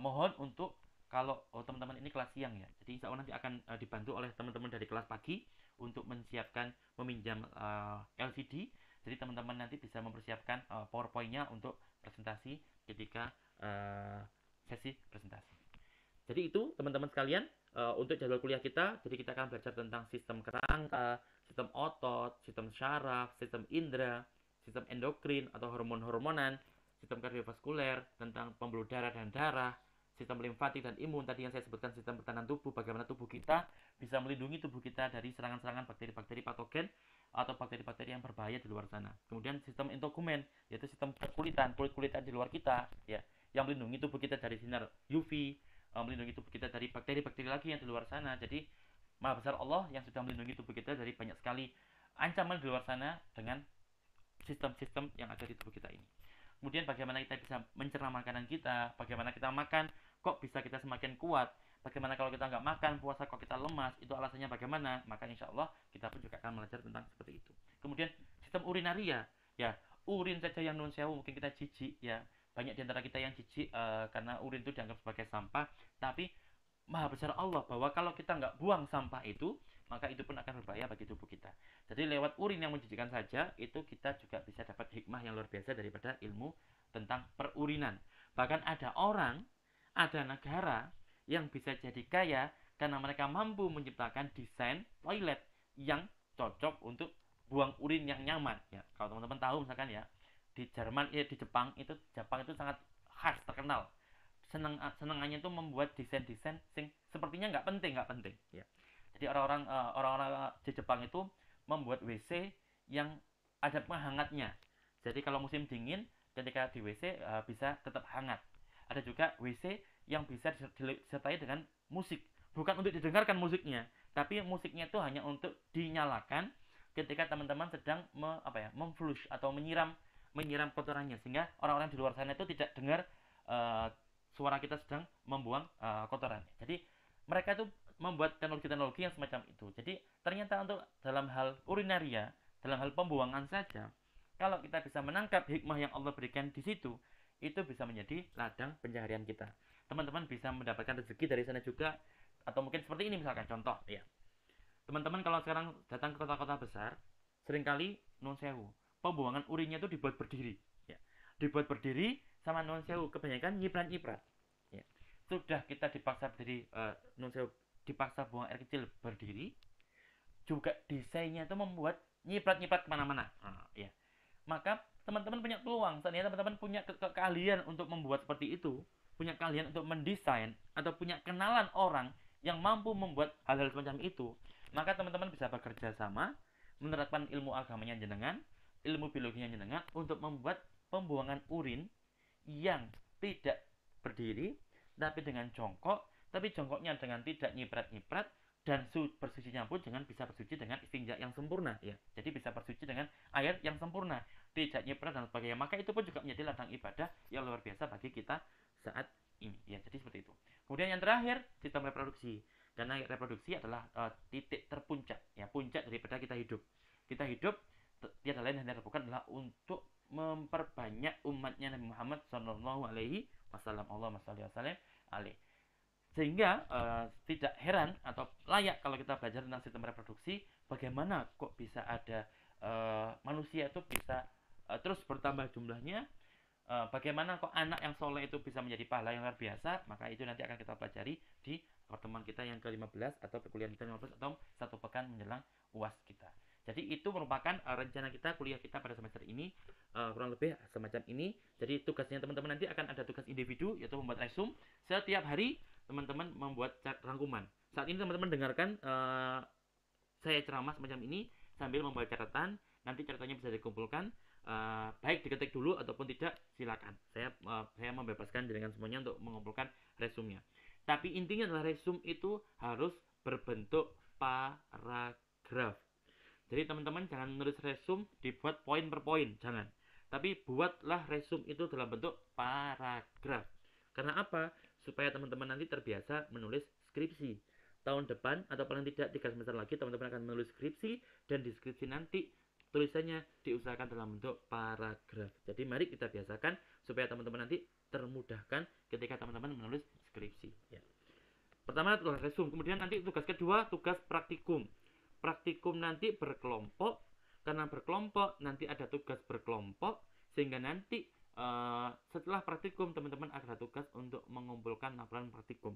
Speaker 1: mohon untuk kalau teman-teman ini kelas siang ya, jadi insya Allah nanti akan dibantu oleh teman-teman dari kelas pagi untuk meminjam LCD. Jadi teman-teman nanti bisa mempersiapkan PowerPoint-nya untuk presentasi ketika sesi presentasi. Jadi itu teman-teman sekalian untuk jadwal kuliah kita. Jadi kita akan belajar tentang sistem kerangka, sistem otot, sistem syaraf, sistem indera, sistem endokrin atau hormon-hormonan, sistem kardiovaskuler, tentang pembuluh darah dan darah, sistem limfatik dan imun. Tadi yang saya sebutkan sistem pertahanan tubuh, bagaimana tubuh kita bisa melindungi tubuh kita dari serangan-serangan bakteri-bakteri patogen atau bakteri-bakteri yang berbahaya di luar sana. Kemudian sistem endokumen, yaitu sistem kulit-kulitan di luar kita ya, yang melindungi tubuh kita dari sinar UV, melindungi tubuh kita dari bakteri-bakteri lagi yang di luar sana. Jadi Maha Besar Allah yang sudah melindungi tubuh kita dari banyak sekali ancaman di luar sana dengan sistem-sistem yang ada di tubuh kita ini. Kemudian bagaimana kita bisa mencerna makanan kita, bagaimana kita makan kok bisa kita semakin kuat, bagaimana kalau kita nggak makan puasa kok kita lemas, itu alasannya bagaimana, maka insya Allah kita pun juga akan belajar tentang seperti itu. Kemudian sistem urinaria ya, urin saja yang non sewu mungkin kita jijik ya, banyak di antara kita yang jijik karena urin itu dianggap sebagai sampah, tapi Maha Besar Allah bahwa kalau kita nggak buang sampah itu, maka itu pun akan berbahaya bagi tubuh kita. Jadi lewat urin yang menjijikkan saja, itu kita juga bisa dapat hikmah yang luar biasa daripada ilmu tentang perurinan. Bahkan ada negara yang bisa jadi kaya karena mereka mampu menciptakan desain toilet yang cocok untuk buang urin yang nyaman. Ya, kalau teman-teman tahu misalkan ya, di Jepang itu sangat khas, terkenal. Senangannya itu membuat desain-desain sing sepertinya nggak penting ya. Jadi orang-orang di Jepang itu membuat WC yang ada penghangatnya. Jadi kalau musim dingin ketika di WC bisa tetap hangat. Ada juga WC yang bisa disertai dengan musik. Bukan untuk didengarkan musiknya, tapi musiknya itu hanya untuk dinyalakan ketika teman-teman sedang memflush atau menyiram kotorannya, sehingga orang-orang di luar sana itu tidak dengar suara kita sedang membuang kotoran. Jadi mereka itu membuat teknologi-teknologi yang semacam itu. Jadi ternyata untuk dalam hal urinaria, dalam hal pembuangan saja, kalau kita bisa menangkap hikmah yang Allah berikan di situ, itu bisa menjadi ladang pencaharian kita. Teman-teman bisa mendapatkan rezeki dari sana juga, atau mungkin seperti ini misalkan contoh ya. Teman-teman kalau sekarang datang ke kota-kota besar, seringkali non sewu, pembuangan urinnya itu dibuat berdiri ya. Dibuat berdiri sama non sewu, kebanyakan nyiprat-nyiprat ya. Sudah kita dipaksa berdiri non sewu, dipaksa buang air kecil berdiri, juga desainnya itu membuat nyiprat-nyiprat kemana-mana ya. Maka teman-teman punya peluang, seandainya teman-teman punya keahlian untuk membuat seperti itu, punya keahlian untuk mendesain, atau punya kenalan orang yang mampu membuat hal-hal semacam itu, maka teman-teman bisa bekerja sama, menerapkan ilmu agamanya jenengan, ilmu biologinya jenengan, untuk membuat pembuangan urin yang tidak berdiri, tapi dengan jongkok, tapi jongkoknya dengan tidak nyiprat-nyiprat, dan bersucinya pun dengan bisa bersuci dengan istinja yang sempurna, ya. Jadi bisa bersuci dengan air yang sempurna, tidak nyiprat dan sebagainya. Maka itu pun juga menjadi ladang ibadah yang luar biasa bagi kita saat ini, ya. Jadi seperti itu. Kemudian yang terakhir, sistem reproduksi. Karena reproduksi adalah titik terpuncak, ya, puncak daripada kita hidup. Kita hidup tiada lain yang dilakukan adalah untuk memperbanyak umatnya Nabi Muhammad Sallallahu Alaihi Wasallam. Allahumma shalli wa sallim alaihi. Sehingga tidak heran atau layak kalau kita belajar tentang sistem reproduksi, bagaimana kok bisa ada manusia itu bisa terus bertambah jumlahnya, bagaimana kok anak yang soleh itu bisa menjadi pahala yang luar biasa. Maka itu nanti akan kita pelajari di pertemuan kita yang ke-15 atau perkuliahan kita 15 atau satu pekan menjelang UAS kita. Jadi itu merupakan rencana kita, kuliah kita pada semester ini, kurang lebih semacam ini. Jadi tugasnya teman-teman nanti akan ada tugas individu, yaitu membuat resume. Setiap hari teman-teman membuat rangkuman. Saat ini teman-teman dengarkan saya ceramah semacam ini sambil membuat catatan. Nanti catatannya bisa dikumpulkan, baik diketik dulu ataupun tidak, silakan. Saya membebaskan dengan semuanya untuk mengumpulkan resumenya. Tapi intinya adalah resume itu harus berbentuk paragraf. Jadi teman-teman jangan menulis resume dibuat poin per poin, jangan. Tapi buatlah resume itu dalam bentuk paragraf. Karena apa? Supaya teman-teman nanti terbiasa menulis skripsi. Tahun depan atau paling tidak 3 semester lagi teman-teman akan menulis skripsi, dan di skripsi nanti tulisannya diusahakan dalam bentuk paragraf. Jadi mari kita biasakan supaya teman-teman nanti termudahkan ketika teman-teman menulis skripsi, ya. Pertama tugas resume, kemudian nanti tugas kedua tugas praktikum. Praktikum nanti berkelompok, karena berkelompok nanti ada tugas berkelompok, sehingga nanti setelah praktikum teman-teman ada tugas untuk mengumpulkan laporan praktikum.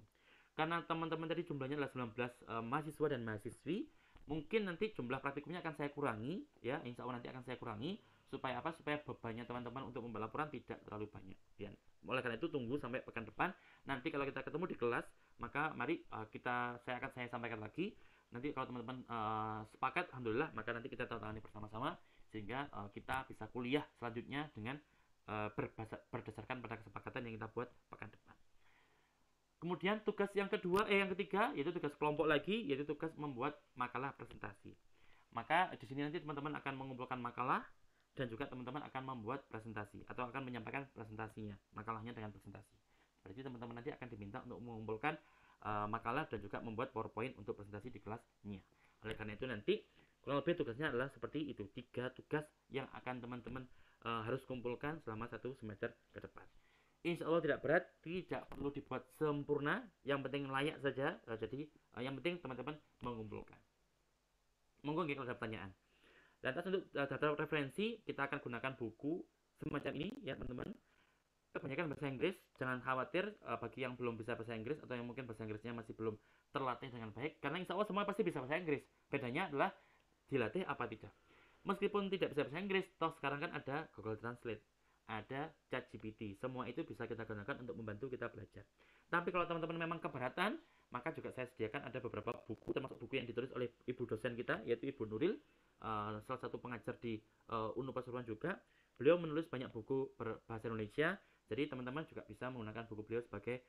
Speaker 1: Karena teman-teman tadi jumlahnya adalah 19 mahasiswa dan mahasiswi, mungkin nanti jumlah praktikumnya akan saya kurangi, ya, insya Allah nanti akan saya kurangi. Supaya apa? Supaya bebannya teman-teman untuk membuat laporan tidak terlalu banyak, ya. Oleh karena itu tunggu sampai pekan depan. Nanti kalau kita ketemu di kelas, maka mari saya akan sampaikan lagi. Nanti kalau teman-teman sepakat, alhamdulillah, maka nanti kita tangani bersama-sama sehingga kita bisa kuliah selanjutnya dengan berdasarkan pada kesepakatan yang kita buat pekan depan. Kemudian tugas yang ketiga yaitu tugas kelompok lagi, yaitu tugas membuat makalah presentasi. Maka di sini nanti teman-teman akan mengumpulkan makalah dan juga teman-teman akan membuat presentasi atau akan menyampaikan presentasinya, makalahnya dengan presentasi. Berarti teman-teman nanti akan diminta untuk mengumpulkan makalah dan juga membuat PowerPoint untuk presentasi di kelasnya. Oleh karena itu nanti kurang lebih tugasnya adalah seperti itu, 3 tugas yang akan teman-teman harus kumpulkan selama 1 semester ke depan. Insya Allah tidak berat, tidak perlu dibuat sempurna, yang penting layak saja. Jadi yang penting teman-teman mengumpulkan. Monggo kalau ada pertanyaan. Lantas untuk data referensi kita akan gunakan buku semacam ini, ya teman-teman. Kebanyakan bahasa Inggris, jangan khawatir bagi yang belum bisa bahasa Inggris atau yang mungkin bahasa Inggrisnya masih belum terlatih dengan baik, karena insya Allah semua pasti bisa bahasa Inggris. Bedanya adalah dilatih apa tidak. Meskipun tidak bisa bahasa Inggris, toh sekarang kan ada Google Translate, ada ChatGPT, semua itu bisa kita gunakan untuk membantu kita belajar. Tapi kalau teman-teman memang keberatan, maka juga saya sediakan ada beberapa buku, termasuk buku yang ditulis oleh ibu dosen kita, yaitu Ibu Nuril, salah satu pengajar di UNU Pasuruan juga. Beliau menulis banyak buku berbahasa Indonesia. Jadi teman-teman juga bisa menggunakan buku beliau sebagai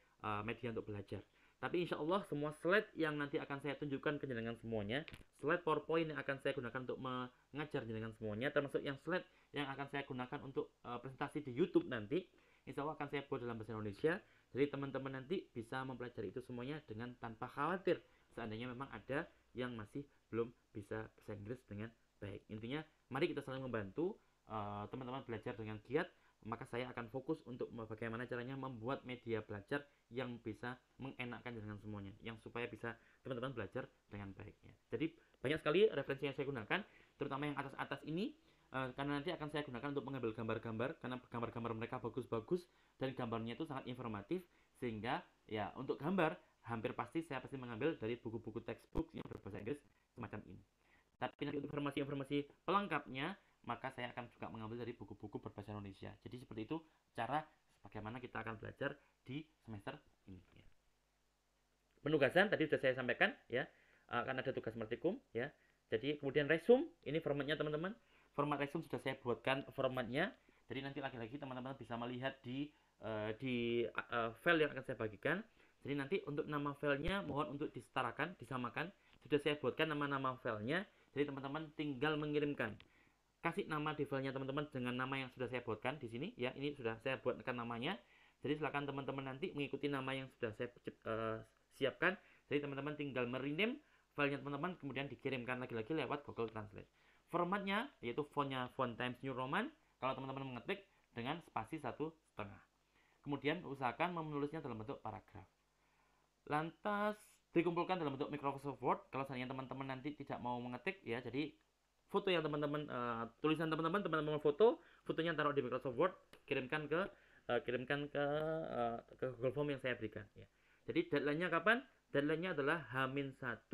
Speaker 1: media untuk belajar. Tapi insya Allah semua slide yang nanti akan saya tunjukkan ke jenengan semuanya, slide PowerPoint yang akan saya gunakan untuk mengajar jenengan semuanya, termasuk yang slide yang akan saya gunakan untuk presentasi di YouTube nanti, insya Allah akan saya buat dalam bahasa Indonesia. Jadi teman-teman nanti bisa mempelajari itu semuanya dengan tanpa khawatir seandainya memang ada yang masih belum bisa bahasa Inggris dengan baik. Intinya mari kita saling membantu, teman-teman belajar dengan giat. Maka saya akan fokus untuk bagaimana caranya membuat media belajar yang bisa mengenakkan dengan semuanya, yang supaya bisa teman-teman belajar dengan baiknya. Jadi banyak sekali referensi yang saya gunakan, terutama yang atas-atas ini, karena nanti akan saya gunakan untuk mengambil gambar-gambar, karena gambar-gambar mereka bagus-bagus dan gambarnya itu sangat informatif, sehingga ya untuk gambar hampir pasti saya pasti mengambil dari buku-buku textbook yang berbahasa Inggris semacam ini. Tapi nanti untuk informasi-informasi pelengkapnya maka saya akan juga mengambil dari buku-buku berbahasa Indonesia. Jadi seperti itu cara bagaimana kita akan belajar di semester ini. Ya. Penugasan tadi sudah saya sampaikan ya, akan ada tugas praktikum ya. Jadi kemudian resume, ini formatnya teman-teman. Format resume sudah saya buatkan formatnya. Jadi nanti lagi-lagi teman-teman bisa melihat di file yang akan saya bagikan. Jadi nanti untuk nama filenya mohon untuk disetarakan, disamakan. Sudah saya buatkan nama-nama filenya. Jadi teman-teman tinggal mengirimkan. Kasih nama di filenya teman-teman dengan nama yang sudah saya buatkan di sini ya. Ini sudah saya buatkan namanya. Jadi silakan teman-teman nanti mengikuti nama yang sudah saya siapkan. Jadi teman-teman tinggal merename filenya teman-teman, kemudian dikirimkan lagi-lagi lewat Google Translate. Formatnya yaitu fontnya font Times New Roman. Kalau teman-teman mengetik dengan spasi 1,5. Kemudian usahakan menulisnya dalam bentuk paragraf. Lantas dikumpulkan dalam bentuk Microsoft Word. Kalau seandainya teman-teman nanti tidak mau mengetik ya, jadi foto yang teman-teman tulisan teman-teman fotonya taruh di Microsoft Word, kirimkan ke Google Form yang saya berikan ya. Jadi deadline-nya kapan? Deadline-nya adalah H-1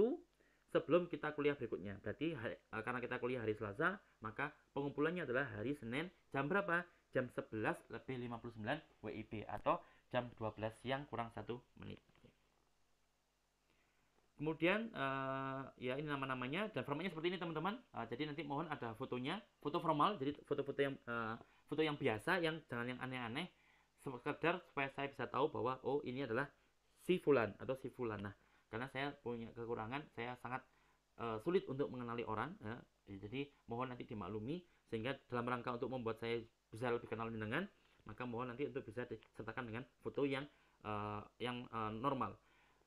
Speaker 1: sebelum kita kuliah berikutnya. Berarti karena kita kuliah hari Selasa, maka pengumpulannya adalah hari Senin jam berapa? Jam 11:59 WIB atau jam 12 siang kurang 1 menit. Kemudian ya ini nama-namanya dan formatnya seperti ini teman-teman. Jadi nanti mohon ada fotonya, foto formal, jadi foto yang biasa, yang jangan yang aneh-aneh, sekedar supaya saya bisa tahu bahwa oh ini adalah si fulan atau si fulanah. Karena saya punya kekurangan, saya sangat sulit untuk mengenali orang ya. Jadi mohon nanti dimaklumi, sehingga dalam rangka untuk membuat saya bisa lebih kenal dengan, maka mohon nanti untuk bisa disertakan dengan foto yang normal.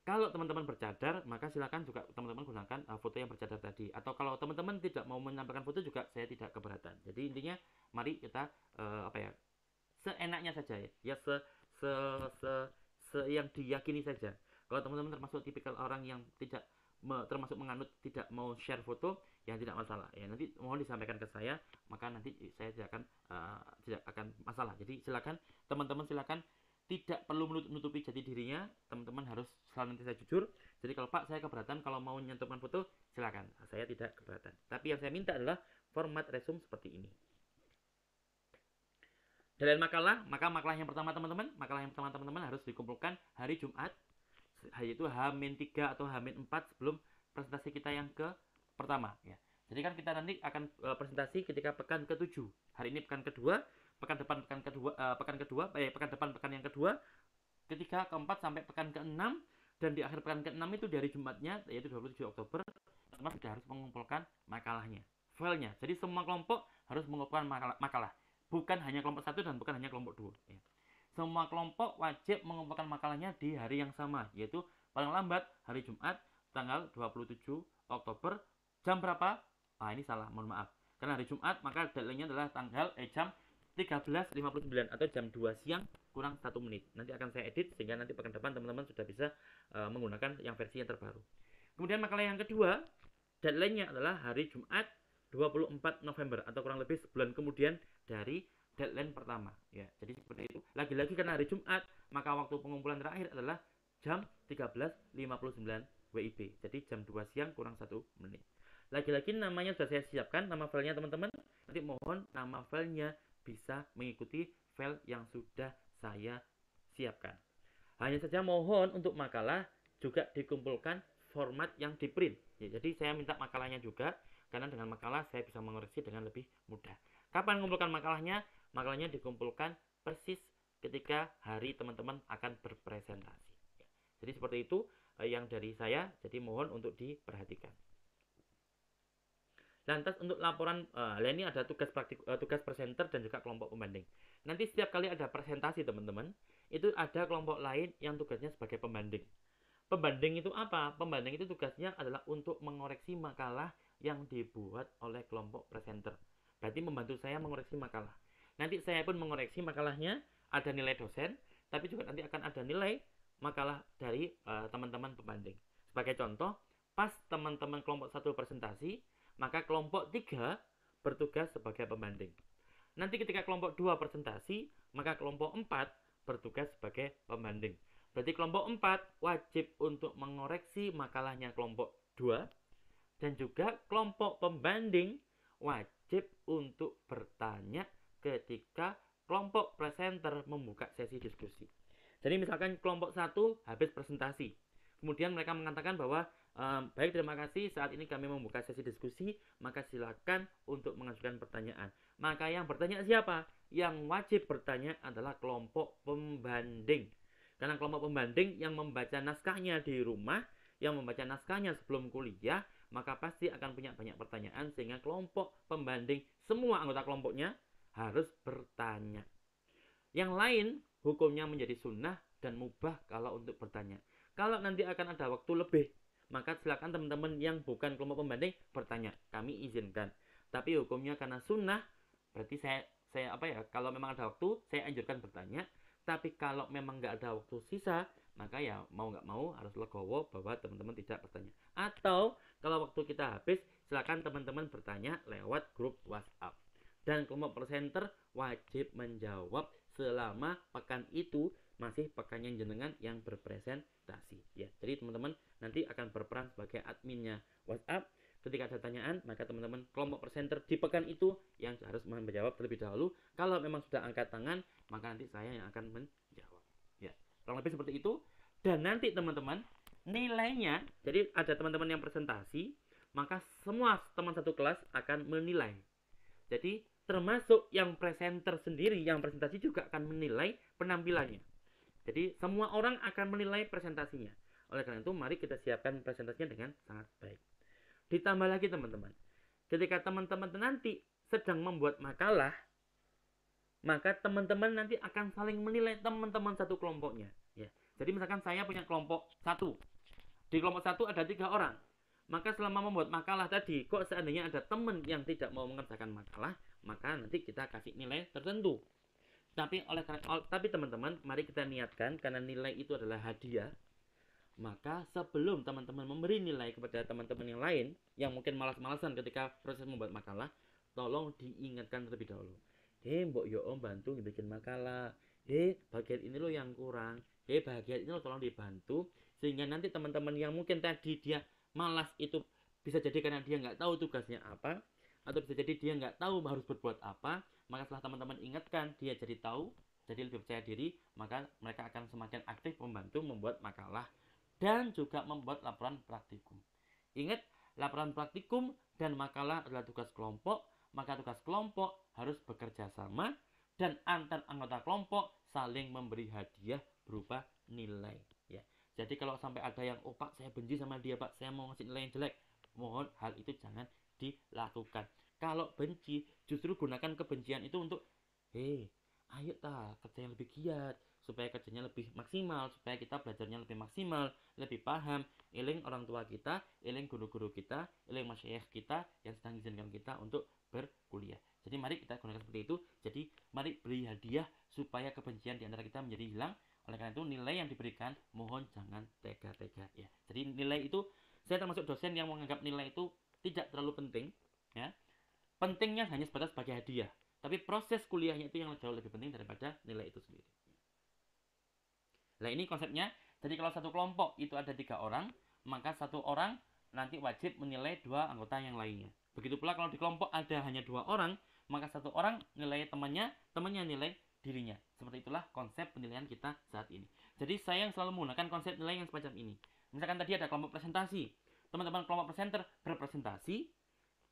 Speaker 1: Kalau teman-teman bercadar, maka silakan juga teman-teman gunakan foto yang bercadar tadi. Atau kalau teman-teman tidak mau menyampaikan foto juga saya tidak keberatan. Jadi intinya mari kita seenaknya saja ya, yang diyakini saja. Kalau teman-teman termasuk tipikal orang yang tidak termasuk menganut tidak mau share foto, yang tidak masalah ya, nanti mohon disampaikan ke saya, maka nanti saya tidak akan masalah. Jadi silakan teman-teman, silakan tidak perlu menutupi jati dirinya, teman-teman harus selalu nanti saya jujur. Jadi kalau Pak saya keberatan kalau mau nyantumkan foto, silakan, saya tidak keberatan. Tapi yang saya minta adalah format resume seperti ini. Deadline makalah, maka makalah yang pertama teman-teman harus dikumpulkan hari Jumat, yaitu H-3 atau H-4 sebelum presentasi kita yang pertama ya. Jadi kan kita nanti akan presentasi ketika pekan ke-7. Hari ini pekan kedua, pekan depan pekan yang kedua, ketiga, keempat sampai pekan ke-6, dan di akhir pekan ke-6 itu dari Jumatnya yaitu 27 Oktober, teman-teman sudah harus mengumpulkan makalahnya, filenya. Jadi semua kelompok harus mengumpulkan makalah. Bukan hanya kelompok 1 dan bukan hanya kelompok 2 ya. Semua kelompok wajib mengumpulkan makalahnya di hari yang sama, yaitu paling lambat hari Jumat tanggal 27 Oktober jam berapa? Ini salah, mohon maaf. Karena hari Jumat maka deadline-nya adalah jam 13.59 atau jam 2 siang kurang 1 menit. Nanti akan saya edit sehingga nanti pekan depan teman-teman sudah bisa menggunakan yang versi yang terbaru. Kemudian makalah yang kedua, deadline-nya adalah hari Jumat 24 November atau kurang lebih sebulan kemudian dari deadline pertama ya. Jadi seperti itu. Lagi-lagi karena hari Jumat, maka waktu pengumpulan terakhir adalah jam 13.59 WIB. Jadi jam 2 siang kurang 1 menit. Lagi-lagi namanya sudah saya siapkan, nama filenya teman-teman. Nanti mohon nama filenya bisa mengikuti file yang sudah saya siapkan. Hanya saja mohon untuk makalah juga dikumpulkan format yang di print ya. Jadi saya minta makalahnya juga, karena dengan makalah saya bisa mengoreksi dengan lebih mudah. Kapan mengumpulkan makalahnya? Makalahnya dikumpulkan persis ketika hari teman-teman akan berpresentasi. Jadi seperti itu yang dari saya, jadi mohon untuk diperhatikan. Lantas untuk laporan, ini ada tugas presenter dan juga kelompok pembanding. Nanti setiap kali ada presentasi teman-teman, itu ada kelompok lain yang tugasnya sebagai pembanding. Pembanding itu apa? Pembanding itu tugasnya adalah untuk mengoreksi makalah yang dibuat oleh kelompok presenter. Berarti membantu saya mengoreksi makalah. Nanti saya pun mengoreksi makalahnya, ada nilai dosen, tapi juga nanti akan ada nilai makalah dari teman-teman pembanding. Sebagai contoh, pas teman-teman kelompok 1 presentasi, maka kelompok 3 bertugas sebagai pembanding. Nanti ketika kelompok 2 presentasi, maka kelompok 4 bertugas sebagai pembanding. Berarti kelompok 4 wajib untuk mengoreksi makalahnya kelompok 2, dan juga kelompok pembanding wajib untuk bertanya ketika kelompok presenter membuka sesi diskusi. Jadi misalkan kelompok 1 habis presentasi, kemudian mereka mengatakan bahwa baik, terima kasih, saat ini kami membuka sesi diskusi, maka silakan untuk mengajukan pertanyaan. Maka yang bertanya siapa? Yang wajib bertanya adalah kelompok pembanding. Karena kelompok pembanding yang membaca naskahnya di rumah, yang membaca naskahnya sebelum kuliah, maka pasti akan punya banyak pertanyaan, sehingga kelompok pembanding semua anggota kelompoknya harus bertanya. Yang lain hukumnya menjadi sunnah dan mubah kalau untuk bertanya. Kalau nanti akan ada waktu lebih, maka silakan teman-teman yang bukan kelompok pembanding bertanya, kami izinkan. Tapi hukumnya karena sunnah, berarti saya kalau memang ada waktu saya anjurkan bertanya. Tapi kalau memang nggak ada waktu sisa, maka ya mau nggak mau harus legowo bahwa teman-teman tidak bertanya. Atau kalau waktu kita habis, silakan teman-teman bertanya lewat grup WhatsApp. Dan kelompok presenter wajib menjawab selama pekan itu masih pekannya jenengan yang berpresentasi ya. Jadi teman-teman nanti akan berperan sebagai adminnya WhatsApp. Ketika ada pertanyaan, maka teman-teman kelompok presenter di pekan itu yang harus menjawab terlebih dahulu. Kalau memang sudah angkat tangan, maka nanti saya yang akan menjawab ya. Kurang lebih seperti itu. Dan nanti teman-teman nilainya, jadi ada teman-teman yang presentasi, maka semua teman satu kelas akan menilai. Jadi termasuk yang presenter sendiri, yang presentasi juga akan menilai penampilannya. Jadi semua orang akan menilai presentasinya. Oleh karena itu, mari kita siapkan presentasinya dengan sangat baik. Ditambah lagi teman-teman, ketika teman-teman nanti sedang membuat makalah, maka teman-teman nanti akan saling menilai teman-teman satu kelompoknya. Ya. Jadi misalkan saya punya kelompok 1. Di kelompok 1 ada 3 orang. Maka selama membuat makalah tadi, kok seandainya ada teman yang tidak mau mengerjakan makalah, maka nanti kita kasih nilai tertentu. Tapi teman-teman, mari kita niatkan, karena nilai itu adalah hadiah. Maka sebelum teman-teman memberi nilai kepada teman-teman yang lain, yang mungkin malas-malasan ketika proses membuat makalah, tolong diingatkan terlebih dahulu. Mbok yo om bantu bikin makalah. Bagian ini lo yang kurang. Bagian ini lo tolong dibantu. Sehingga nanti teman-teman yang mungkin tadi dia malas itu bisa jadi karena dia nggak tahu tugasnya apa, atau bisa jadi dia nggak tahu harus berbuat apa. Maka setelah teman-teman ingatkan, dia jadi tahu, jadi lebih percaya diri, maka mereka akan semakin aktif membantu membuat makalah dan juga membuat laporan praktikum. Ingat, laporan praktikum dan makalah adalah tugas kelompok, maka tugas kelompok harus bekerja sama dan antar anggota kelompok saling memberi hadiah berupa nilai ya. Jadi kalau sampai ada yang, oh Pak saya benci sama dia Pak, saya mau ngasih nilai yang jelek, mohon hal itu jangan dilakukan. Kalau benci, justru gunakan kebencian itu untuk ayo kerja yang lebih giat, supaya kerjanya lebih maksimal, supaya kita belajarnya lebih maksimal, lebih paham, eling orang tua kita, eling guru-guru kita, eling masyayikh kita yang sedang izinkan kita untuk berkuliah. Jadi mari kita gunakan seperti itu. Jadi mari beri hadiah supaya kebencian di antara kita menjadi hilang. Oleh karena itu nilai yang diberikan mohon jangan tega-tega ya. Jadi nilai itu, saya termasuk dosen yang menganggap nilai itu tidak terlalu penting ya. Pentingnya hanya sebatas sebagai hadiah. Tapi proses kuliahnya itu yang jauh lebih penting daripada nilai itu sendiri. Nah ini konsepnya. Jadi kalau satu kelompok itu ada 3 orang, maka 1 orang nanti wajib menilai 2 anggota yang lainnya. Begitu pula kalau di kelompok ada hanya 2 orang, maka 1 orang nilai temannya nilai dirinya. Seperti itulah konsep penilaian kita saat ini. Jadi saya yang selalu menggunakan konsep nilai yang semacam ini. Misalkan tadi ada kelompok presentasi. Teman-teman kelompok presenter berpresentasi.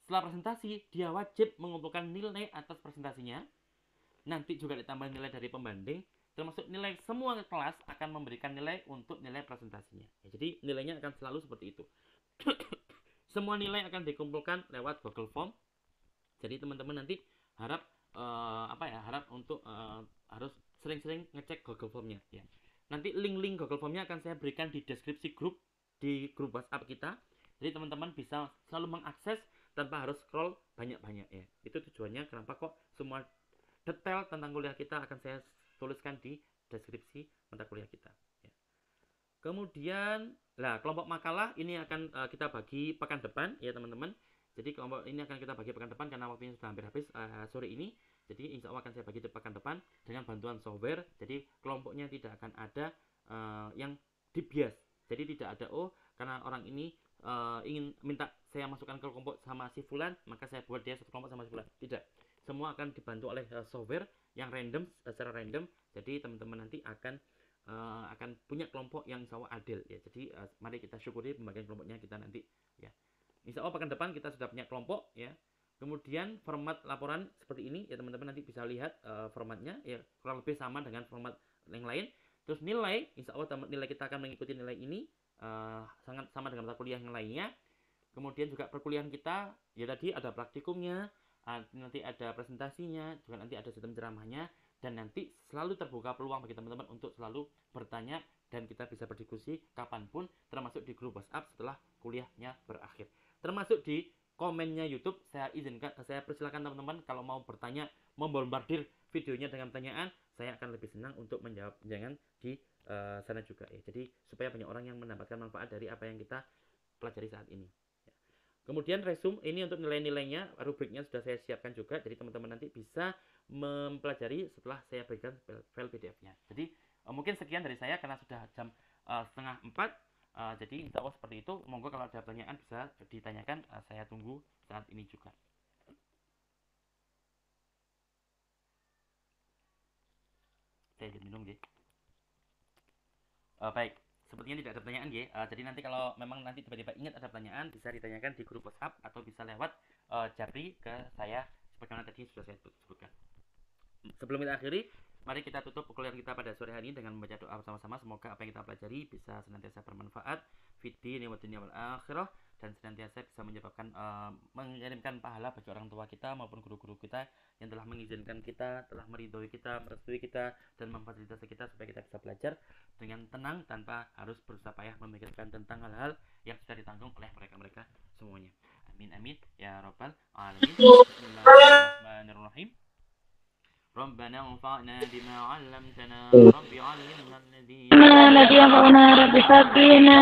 Speaker 1: Setelah presentasi, dia wajib mengumpulkan nilai atas presentasinya. Nanti juga ditambah nilai dari pembanding. Termasuk nilai semua kelas akan memberikan nilai untuk nilai presentasinya. Ya, jadi nilainya akan selalu seperti itu. Semua nilai akan dikumpulkan lewat Google Form. Jadi teman-teman nanti harap harus sering-sering ngecek Google Formnya ya. Nanti link-link Google Formnya akan saya berikan di deskripsi di grup WhatsApp kita. Jadi teman-teman bisa selalu mengakses tanpa harus scroll banyak-banyak ya. Itu tujuannya kenapa kok semua detail tentang kuliah kita akan saya tuliskan di deskripsi mata kuliah kita ya. Kemudian kelompok makalah ini akan kita bagi pekan depan ya teman-teman. Jadi kelompok ini akan kita bagi pekan depan karena waktunya sudah hampir habis sore ini. Jadi insya Allah akan saya bagi di pekan depan dengan bantuan software. Jadi kelompoknya tidak akan ada yang dibias. Jadi tidak ada karena orang ini ingin minta saya masukkan ke kelompok sama si fulan, maka saya buat dia satu kelompok sama si fulan. Tidak, semua akan dibantu oleh software yang random, secara random. Jadi teman-teman nanti akan punya kelompok yang insya Allah adil ya. Jadi mari kita syukuri pembagian kelompoknya kita nanti ya. Insya Allah pekan depan kita sudah punya kelompok ya. Kemudian format laporan seperti ini ya teman-teman, nanti bisa lihat formatnya ya, kurang lebih sama dengan format yang lain. Terus nilai, insya Allah nilai kita akan mengikuti nilai ini sangat sama dengan mata kuliah yang lainnya. Kemudian juga perkuliahan kita ya tadi ada praktikumnya, nanti ada presentasinya, juga nanti ada sistem ceramahnya, dan nanti selalu terbuka peluang bagi teman-teman untuk selalu bertanya dan kita bisa berdiskusi kapanpun, termasuk di grup WhatsApp setelah kuliahnya berakhir, termasuk di komennya YouTube. Saya persilakan teman-teman kalau mau bertanya, membombardir videonya dengan pertanyaan, saya akan lebih senang untuk menjawab jangan di sana juga ya. Jadi supaya banyak orang yang mendapatkan manfaat dari apa yang kita pelajari saat ini. Kemudian resume ini untuk nilai-nilainya, rubriknya sudah saya siapkan juga, jadi teman-teman nanti bisa mempelajari setelah saya berikan file PDF-nya. Jadi mungkin sekian dari saya karena sudah jam 3:30. Jadi insya Allah seperti itu. Monggo kalau ada pertanyaan bisa ditanyakan, saya tunggu saat ini juga. Saya minum ya. Baik, sepertinya tidak ada pertanyaan ya. Jadi nanti kalau memang nanti tiba-tiba ingat ada pertanyaan, bisa ditanyakan di grup WhatsApp atau bisa lewat Japri ke saya sebagaimana tadi sudah saya sebutkan. Sebelum kita akhiri, mari kita tutup kuliah kita pada sore hari ini dengan membaca doa bersama-sama. Semoga apa yang kita pelajari bisa senantiasa bermanfaat fid-dini wa dunya wal akhirah, dan senantiasa bisa menyebabkan mengirimkan pahala bagi orang tua kita maupun guru-guru kita yang telah mengizinkan kita, telah meridhoi kita, merestui kita, dan memfasilitasi kita supaya kita bisa belajar dengan tenang tanpa harus berusaha payah memikirkan tentang hal-hal yang sudah ditanggung oleh mereka-mereka semuanya. Amin amin ya rabbal alamin. Bismillahirrahmanirrahim. ربنا انفعنا بما علمتنا رب علمنا الذي
Speaker 2: ينفعنا رب فقنا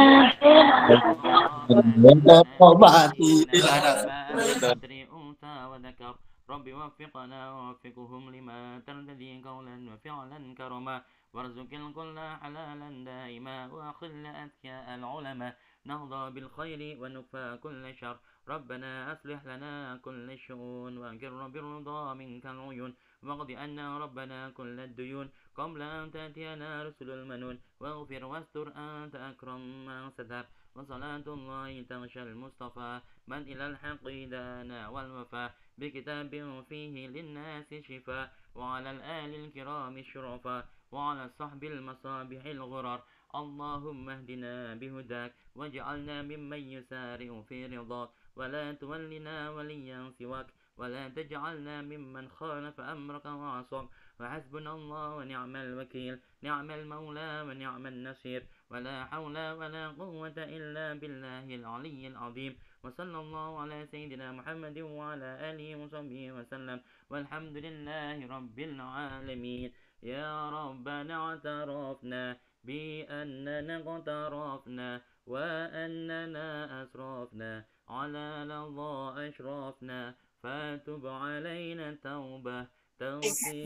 Speaker 1: وذكر رب وفقنا ووفقهم لما ترتدي قولا وفعلا كرما وارزق الكل حلالا دائما وأخل أذكياء العلماء نهضى بالخير ونكفى كل شر ربنا أصلح لنا كل الشؤون وأقر بالرضا منك العيون واقض عنا ربنا كل الديون قبل أن تأتينا رسل المنون واغفر واستر أنت أكرم من ستر وصلاة الله تغشى المصطفى من إلى الحق دانا والوفاء بكتاب فيه للناس شفاء وعلى الآل الكرام الشرفاء وعلى الصحب المصابيح الغرر اللهم اهدنا بهداك واجعلنا ممن يسارع في رضاك ولا تولنا وليا سواك ولا تجعلنا ممن خالف أمرك وعصاك وحسبنا الله ونعم الوكيل نعم المولى ونعم النصير ولا حول ولا قوة إلا بالله العلي العظيم وصلى الله على سيدنا محمد وعلى آله وصحبه وسلم والحمد لله رب العالمين. يا ربنا اعترفنا بأننا اقترفنا وأننا أسرفنا على لظى أشرفنا فتب علينا توبة تغفر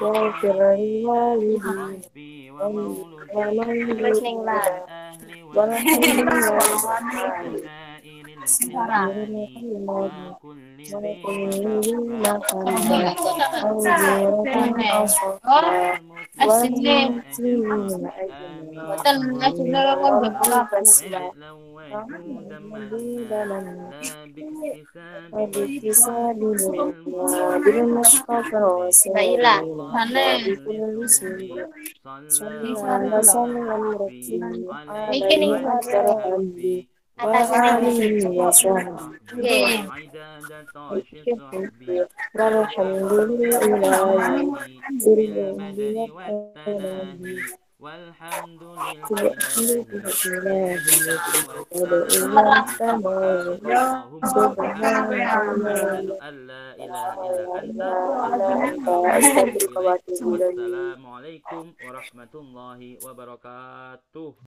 Speaker 1: واغفر لوالدي ومولودي والأهل والسائر الخلان وكل ذي والمسلمين فعلا وجودا منا لا باكتساب بالمصطفى بكل سنة صلى وسلم ربي عليه ربي وآله وصحبه عداد طاش صحبي والحمد لله في المدد والتناهي والحمد لله اللهم أشهد أن لا إله إلا أنت أستغفرك وأتوب إليك. والسلام عليكم ورحمة الله وبركاته.